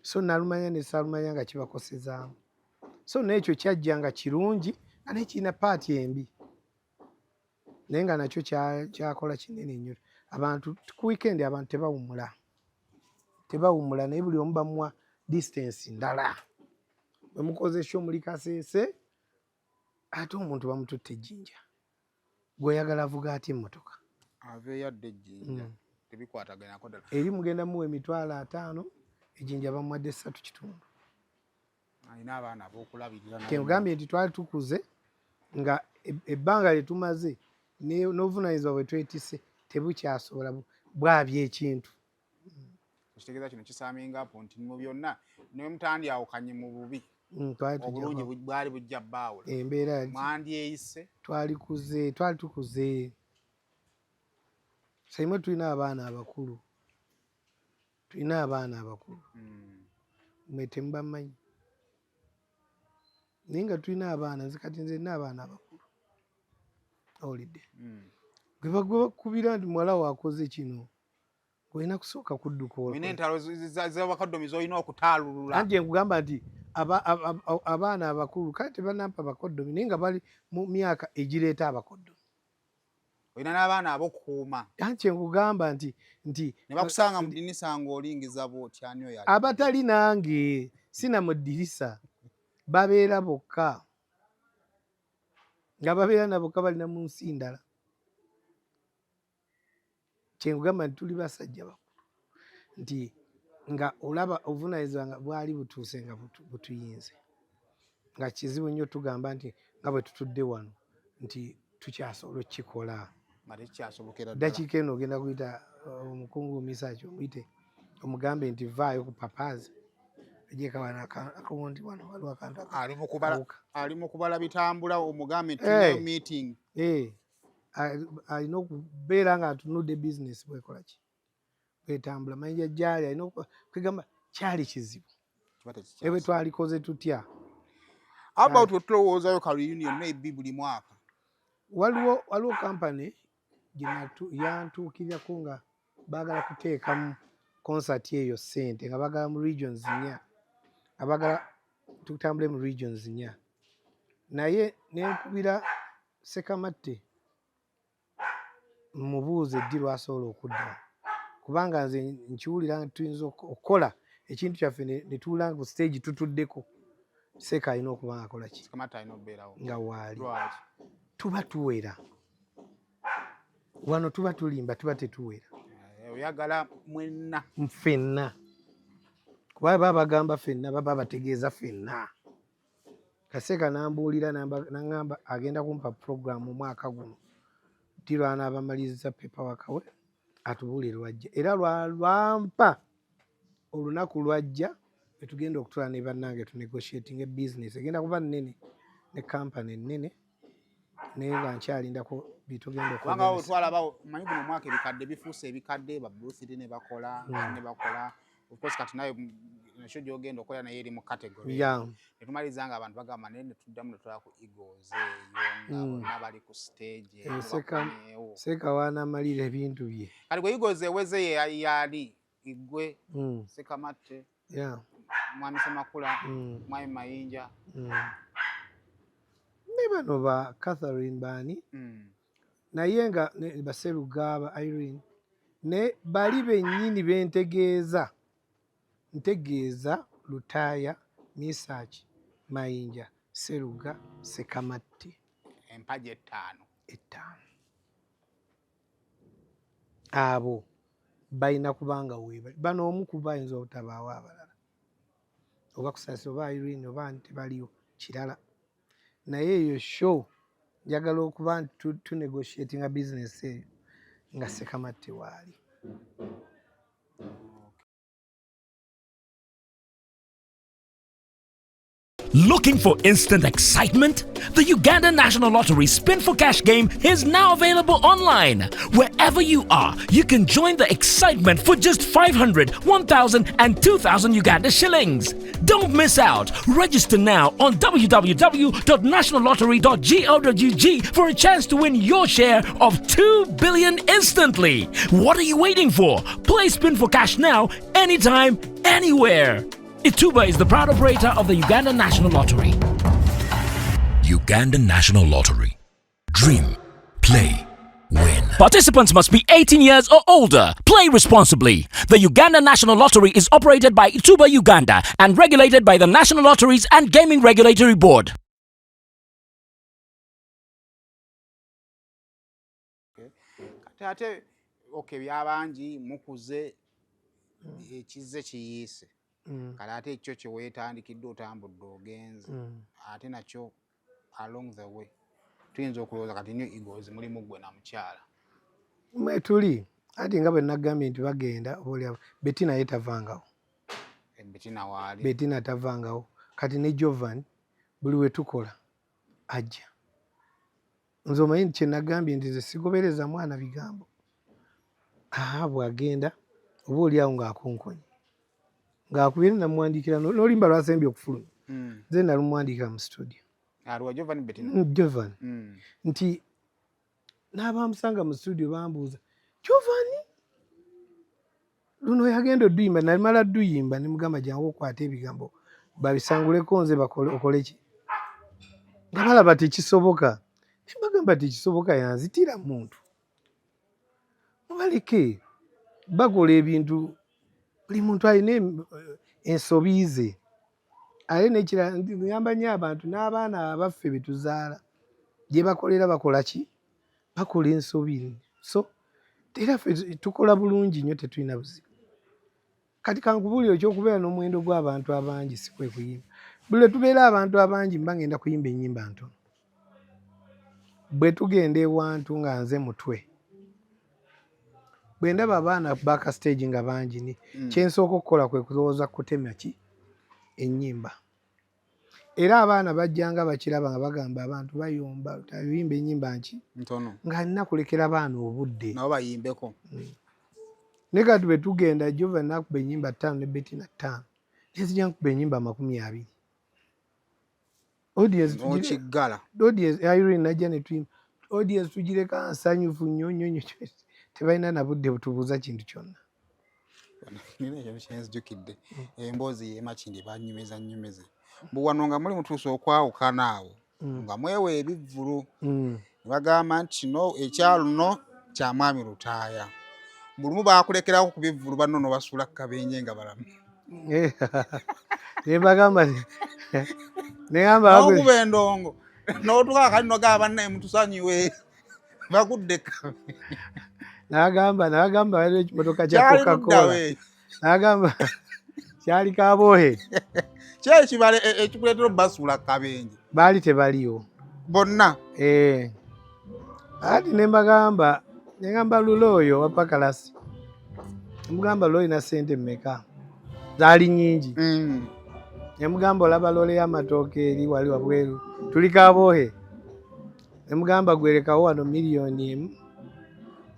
so nalumanya ne saalumanya nga kibakosezaamu so n'ekyo kyajja nga kirungi ate kirina paati embi naye nga nakyo kyakola kinene nnyo abantu ku weekend abantu tebawumula naye buli omu bamuwa distance ndala bwe mukoze sho muli Kaseese ate omuntu bamututte ejjinja gw'oyagala avuga ati emmotoka aveeyadde ejjinja tebikwataganako ddala eri mugenda muwa emitwalo 5 ejjinja bamuwadde 3 kitundu alina abaana ab'okulabirira kengambye nti twali tukuze nga ebbanga lye tumaze n'obuvunaanyizibwa bwe twetise tebukyasobola bwabya ekintu ekitegeeza kino kisaaminga apo nti mu byonna ne mutandyawukanye mu bubi obulungi bwali bujja baawula embeera mwandyeyise twali tukuze saimwe tulina abaana abakulu mwe temubamanyi naye nga tulina abaana nze kati nze nina abaana abakulu owulidde gwe bakubira nti muwala waakoze kino olina kusooka kudduka olina entalo z'abakadomi z'olina okutaalulula anti nkugamba nti abaana abakulu kale tebanampa bakoddomi naye nga bali mu myaka egireeta abakoddomi olina n'abaana ab'okukuuma anti nkugamba nti ne bakusanga mu ddirisa ng'olingiza bw'oti ani oyo abatali nange sina mu ddirisa babeera bokka nga babeera na bokka balina mu nsi ndala. Kyengamba nti tuli basajja bakulu nti nga olaba obuvunaanyizibwa nga bwali butuuse nga butuyinze, nga kizibu nnyo tugamba nti nga bwe tutudde wano nti tukyasobola okukikola. Dakiika eno ogenda kuyita omukungu Misaaki omuyite omugambe nti vaayo ku papaazi ejeka wano akawundi wano waliwo akantu ali mu kubala bitambula omugambe nti tunayo meeting. Alina okubeera nga atunudde bizinesi bwekola ki bwetambula mayinja gyali alina kwegamba kyali kizibu ebwe twalikoze tutya. About otulowoozayo ka reunion maybe buli mwaka waliwo kampani yantuukirirako nga baagala kuteekamu konsati eyo ssente nga baagala mu regions 4 abagala tutambule mu regions 4 naye nenkubira Sekamatte mubuuze ddi lwasobola okudda kubanga nze nkiwulira nga tuyinza okukola ekintu kyaffe ne tuwulira ku stage tutuddeko. Seka alina okuba akola ki nga waali tuba tuwera wano tuba tulimba tuba tetuwera oyagala mwenna ffenna kuba baba bagamba ffenna baba bategeeza ffenna. Kaseka nambuulira naŋŋamba agenda kumpa program omwaka guno ddi lwanaaba amaliriza paperwork we atubuulire lwajja era lwampa olunaku lwajja etugenda okutula ne bannange tunegotiating ebusiness egenda kuba nnene ne kampani ennene naye nga nkyalindako bitugenda okubanga otwalaba manyi guno omwaka ebikadde bifuuse ebikadde babuthiri ne bakola of course kati nayo nakyo gyogenda okola naye eri mu category netumaliza nga abantu bagamba naye netuddamu netulaba ku Eagles eyo nga bonna bali ku stage Seka waanamalira ebintu bye kati gwe Eagles eweze yali igwe Sekamatte Mwami Semakula Mwai Mayinja ne bano ba Catherine Bani naye nga Baseruga ba Irene ne bali bennyini bentegeeza ntegeeza Lutaaya Misaaki Mayinja Seruga Sekamatte empaji 5 abo balina kubanga weebali bano omu kuba ayinza obutabaawo abalala oba kusasira oba Irene oba tebaliwo kirala naye eyo show njagala okuba nti tunegotiatinga bizinesi eyo nga Sekamatte waali. Looking for instant excitement? The Uganda National Lottery Spin for Cash game is now available online. Wherever you are, you can join the excitement for just 500, 1,000 and 2,000 Uganda shillings. Don't miss out. Register now on www.nationallottery.go.ug for a chance to win your share of 2 billion instantly. What are you waiting for? Play Spin for Cash now, anytime, anywhere. Ituba is the proud operator of the Uganda National Lottery. Uganda National Lottery. Dream, play, win. Participants must be 18 years or older. Play responsibly. The Uganda National Lottery is operated by Ituba Uganda and regulated by the National Lotteries and Gaming Regulatory Board. Ate byabangi mukuze ekize kiyise kale ate ekyo kyeweetandikidde otambudde ogenze ate nakyo along the way tuyinza okulowooza kati New Eagles mulimu gwe na mukyala mwetuli ati nga bwe nagambye nti bagenda obaolyawo Bettina ye tavangawo Bettina tavangawo kati ne Jovan buli we tukola ajja nze omanyi nti kye nagambye nti ze sigobereza mwana bigambo bw'agenda obaolyawo ng'akonkonye ng'akubye namuwandiikira n'olimba lwasembye okufulumya nze nalumuwandiikira mu studio Jovan nti n'abamusanga mu studio bambuuza Jovani luno yagenda odduyimba nalimala dduyimba ne mugamba jangu okwata ebigambo babisanguleko nze okole ki nga balaba tekisoboka ne bagamba tekisoboka yanzitira muntu mubaleke bakola ebintu buli muntu alina ensobi ze ate nekirala ngamba nnyo abantu n'abaana abaffe be tuzaala gye bakolera bakola ki bakola ensobi so era ffe tukola bulungi nnyo tetulina buzibu kati kankubuulira ekyokubeera n'omuwendo gw'abantu abangi si kwe kuyimba buli lwe tubeera abantu abangi mba ngenda kuyimba ennyimba ntono bwe tugenda ewantu nga nze mutwe bwe ndaba abaana baaka stage nga bangi ni kyensooka okukola kwe kulowooza kutemya ki ennyimba era abaana bajjanga bakiraba nga bagamba abantu bayomba tayimba ennyimba nki ntono nga nina kulekera abaana obudde nabo bayimbeko ne kati bwe tugenda Jova nakuba ennyimba 5 ne Bettina 5 nezijja nkuba ennyimba 20 okiggala audience Irene najja ne tuyimba audience tugireka nsanyufu nnyo nnyo tebalina na budde butubuuza kintu kyonna nina ekyo kyenzijukidde emboozi y'emakindi banyumeza buwano nga muli mutuusa okwawukana awo nga mwewa ebivvulu ne bagamba nti kino ekyalo nno kya mwami Lutaaya bulumu baakulekerawo ku bivvulu banno n'obasuula Kabenje nga balamu ne bagamba okuba endongo n'otuka kali nogaba bannaye mutusonyiwe bagudde n'agamba waliwo ekimotoka kya Coca-Cola n'agamba kyali kaboohe kyekibale ekikuleetera basuula Kabenje baali tebaliyo bonna ati nembagamba Lulooyo wa Pakalasi nemugamba Looyo na ssente mmeka zaali nnyingi nemugamba olaba loole y'amatooke eri wali wabweru tuli kaboohe nemugamba gwerekawo wano miliyoni emu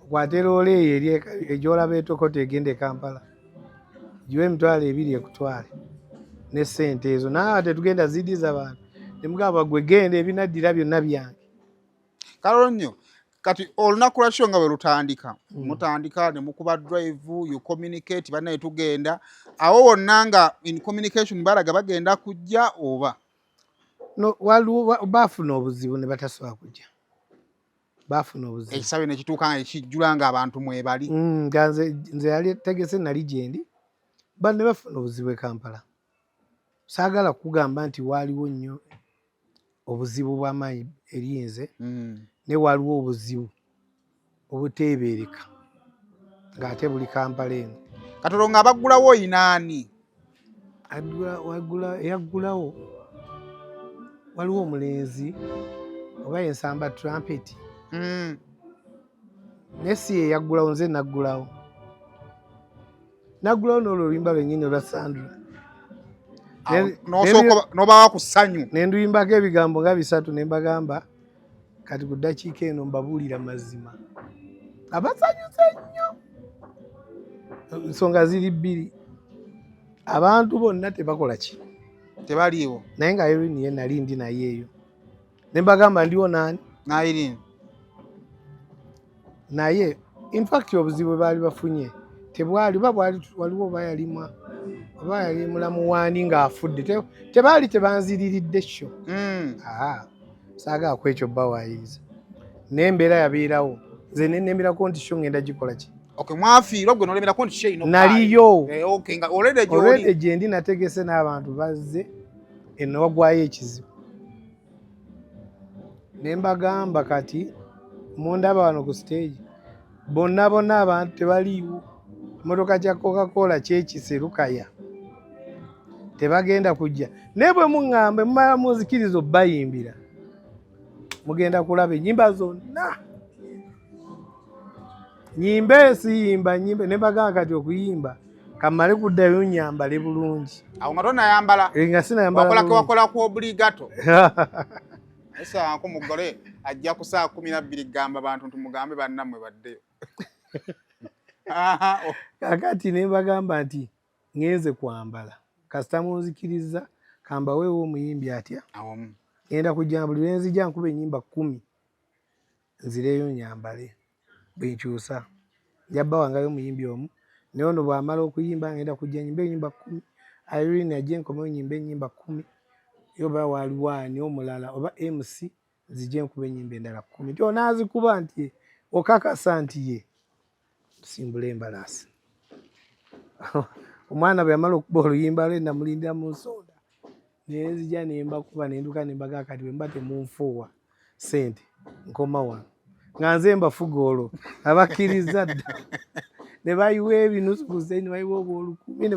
okwate loole eyo eri egyolaba etokota egenda e Kampala giwe emitwalo 2 ekutwale ne ssente ezo naawe tetugenda zidiza bantu nemugamba gwe genda ebinaddira byonna byange kalolo nnyo kati olunaku lwakyo nga bwe lutandika mutandika ne mukuba drive you communicate bannaye tugenda awo wonna nga in communication balaga bagenda kujja oba no waliwo baafuna obuzibu ne batasobola kujja baafuna obuzibu ekisawe ne kituuka nga ekijjula nga abantu mwebali nga nze yali tegese nali gyendi bali ne bafuna obuzibu e Kampala saagala kugamba nti waaliwo nnyo obuzibu bw'amaanyi eri nze ne waliwo obuzibu obuteebereka ng'ate buli Kampala eno Katolo nga baggulawo oyinaani eyaggulawo waliwo omulenzi oba ensamba trumpet nesi ye yaggulawo nze naggulawo n'olwo oluyimba lwennyini olwa Sandra n'obawa ku ssanyu ne nduyimbako ebigambo nga 3 ne mbagamba kati ku ddakiika eno mbabuulira mazima abasanyuse nnyo ensonga ziri 2 abantu bonna tebakola ki tebaliiwo naye nga Irene ye nali ndi naye eyo ne mbagamba ndiwo nani na Irene naye in fact obuzibu baali bafunye tebwali waliwo oba yali mulamu wani ng'afudde tebaali tebanziriridde sho saagala ku ekyo bawayiriza n'embeera yabeerawo nze nenemerako nti sho ngenda gikola ki mwafiirwa gwe nolemerako nti sho naliyo nga olwedde gye ndi nategese n'abantu bazze eno wagwayo ekizibu ne mbagamba kati mundaba wano ku stage bonna abantu tebaliiwo emotoka kya Coca-Cola kyekise Lukaya tebagenda kujja naye bwe muŋŋamba mumala muzikiriza obbayimbira mugenda kulaba ennyimba zonna nyimbe siyimba nyimbe ne mbagamba kati okuyimba kamale kuddayo nyambale bulungi awo nga tonayambala nga sinayambala wakola ku obligato esa nko mugole ajja ku saa 12 gamba abantu ntumugambe bannammwe baddeyo kakati ne mbagamba nti ngenze kwambala kasita munzikiriza kamba weewo omuyimbi atya ngenda kujja buli lwenzija nkuba ennyimba 10 nzireyo nyambale bwenkyusa njabba wangayo omuyimbi omu naye ono bw'amala okuyimba ngenda kujja nyimba ennyimba 10 Irene ajje nkomeyo nyimba ennyimba 10 yoba waliwo ani omulala oba MC nzije nkuba ennyimba endala 10 ti onaazikuba nti okakasa nti ye tusimbula embalaasi omwana bwe yamala okuba oluyimba lwe namulindira mu nsonda nenzija nembakuba nenduka nembaga kati bwe mba temunfuuwa ssente nkoma wano nga nze mbafuga olwo abakkiriza dda ne bayiwa ebinusu ku ssente ne bayiwa obwolukumi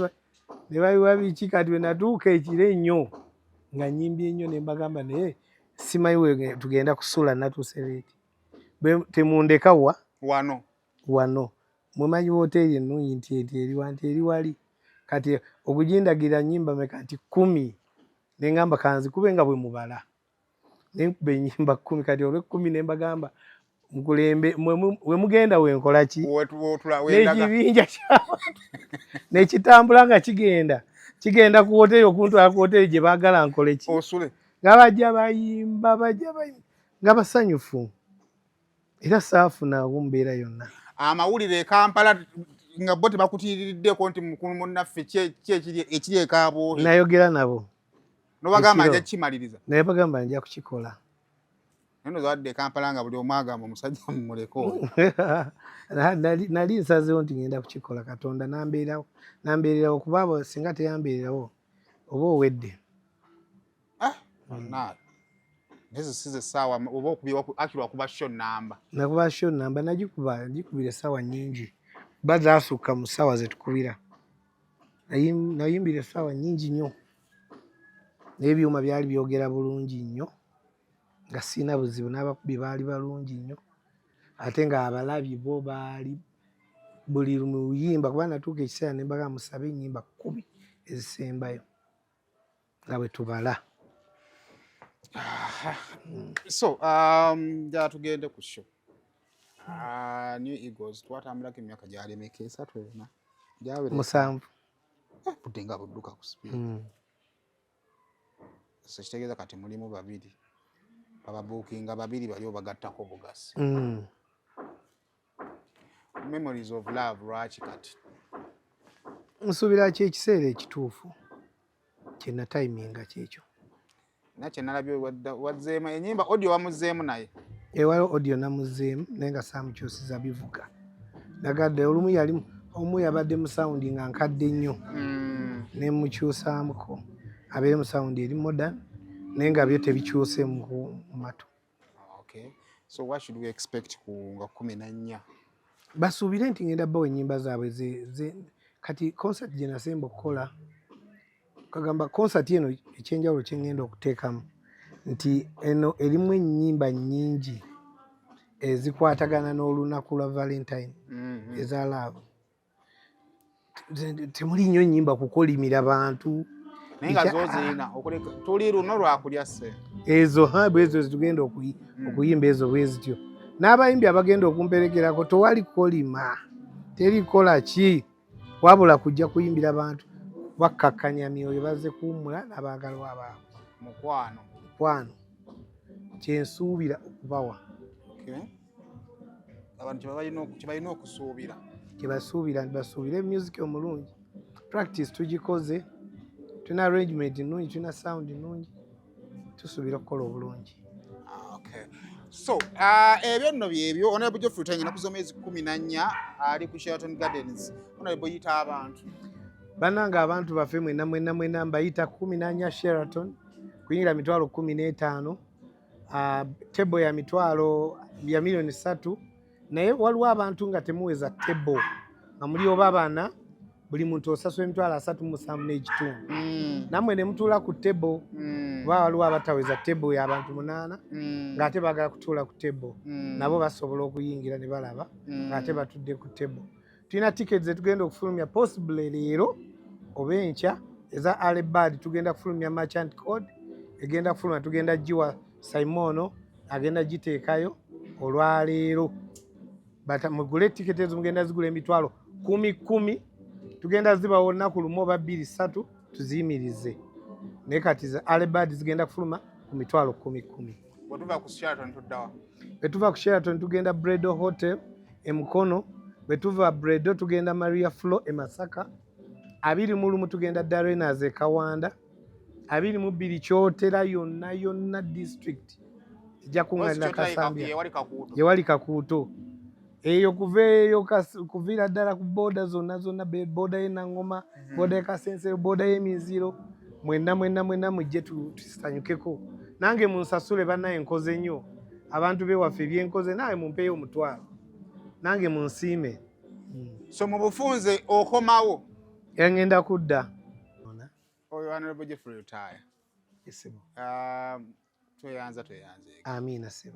ne bayiwa biki kati bwe natuuka ekiro ennyo nga nyimbye ennyo ne mbagamba naye simanyi we tugenda kusula natuuse leeti temundeka wano mwemanyi woteeri ennungi nti eri wali kati okugindagira nnyimba meka nti 10 ne ngamba kanzikube nga bwe mubala nenkuba ennyimba 10 kati olw'10 ne mbagamba mukulembe we mugenda wenkola ki n'ekibinja ky'abantu nekitambula nga kigenda ku woteeri okuntwala ku woteeri gye baagala nkole ki nga bajja bayimba nga basanyufu era saafuna mbeera yonna. Amawulire e Kampala nga bo tebakutiriddeko nti mukulu munnaffe ekiri e Kaaboohe nayogera nabo nobagamba nja kimaliriza naye bagamba nja kukikola neno zawadde e Kampala nga buli omu agamba omusajja mumuleko nali nsazeewo nti ngenda kukikola Katonda nambeererawo kuba abo singa teyambeererawo oba owedde nezo size essaawa oba okubakirwa kuba sho namba nakuba sho namba nagikubira essaawa nnyingi kuba zaasukka mu ssaawa zetukubira nayimbira essaawa nnyingi nnyo n'ebyuma byali byogera bulungi nnyo nga sirina buzibu n'abakubi baali balungi nnyo ate nga abalabi bo baali buli luyimba kuba natuuka ekiseera ne mbaga musabe ennyimba 10 ezisembayo nga bwe tubala. So ja tugende ku show New Eagles twatambulako emyaka gyali emeka 3 gyawere 7 budenga budduka ku speed so kitegeeza kati mulimu 2 bababuukinga 2 bali obagattako bugasi Memories of Love lwaki kati nsuubira ki ekiseera ekituufu kyena timinga kyekyo nakye nalabye wazzeemu enyimba audio wamuzzeemu naye ewaliwo audio namuzzeemu naye nga saamukyusiza bivuga nagadde olumu yali omu yabadde mu sawundi nga nkadde nnyo ne mukyusaamuko abeere mu sawundi eri modern naye nga byo tebikyuse mu matu. So what should we expect ku nga 14 basuubire nti ngenda bawa ennyimba zaabwe kati concert gye nasemba okukola kagamba concert eno ekyenjawulo kye ngenda okuteekamu nti eno erimu ennyimba nnyingi ezikwatagana n'olunaku lwa Valentine eza love. Temuli nnyo nnyimba kukolimira bantu naye nga zozirina tuli luno lwakulya ssente ezo bwezo zitugenda okuyimba ezo bwe zityo n'abayimbi abagenda okumperekerako tewali kolima terikola ki wabula kujja kuyimbira abantu bakkakkanya myoyo bazze kuwummula n'abaagalwa abaabwe mukwano kyensuubira okubawa abantu kyebalina okusuubira kyebasuubira nti basuubire music omulungi practice tugikoze tulina arrangement nnungi tulina sound nnungi tusuubira okukola obulungi. So ebyo nno byebyo Honorable Geoffrey Rutayinga nakuza omwezi 14 ali ku Sheraton Gardens Honorable yita abantu bannanga abantu baffe mwena mbayita 14 Sheraton kuyingira mitwalo 15 tebo ya mitwalo ya milioni 3 naye waliwo abantu nga temuweza tebo nga muli oba abaana buli muntu osasula emitwalo 37 n'ekitundu nammwe ne mutuula ku tebo oba waliwo abataweza tebo y'abantu 8 ng'ate baagala kutuula ku tebo nabo basobola okuyingira ne balaba ng'ate batudde ku tebo. Tulina tickets zetugenda okufulumya possibly leero oba enkya eza Alebad tugenda kufulumya merchant code egenda kufulumya tugenda giwa Simono agenda giteekayo olwaleero mugule ticket ezo mugenda zigula emitwalo 10 tugenda zibawo olunaku lumu oba 2-3 tuziyimirize naye kati za Alebad zigenda kufuluma ku mitwalo 10. Bwetuva ku Sheraton tugenda Bredo Hotel Mukono, bwetuva Bredo tugenda Maria Flo e Masaka, 21 tugenda Darenas e Kawanda, 22 Kyotera yonna district ejja kuŋŋaanira Kasambya yewali Kakuuto eyo kuveeyo kuviira ddala ku boda zonna boda y'e Nangoma boda y'e Kasensero boda y'e Miziro mwenna mujje tusanyukeko nange munsasule bannaye nkoze nnyo abantu bewaffe byenkoze nawe mumpeyo omutwalo nange munsiime so mu bufunze okomawo ngenda kudda oyo Honorable Jeffrey Lutaaya Essibo. tweyanza Amiina ssebo.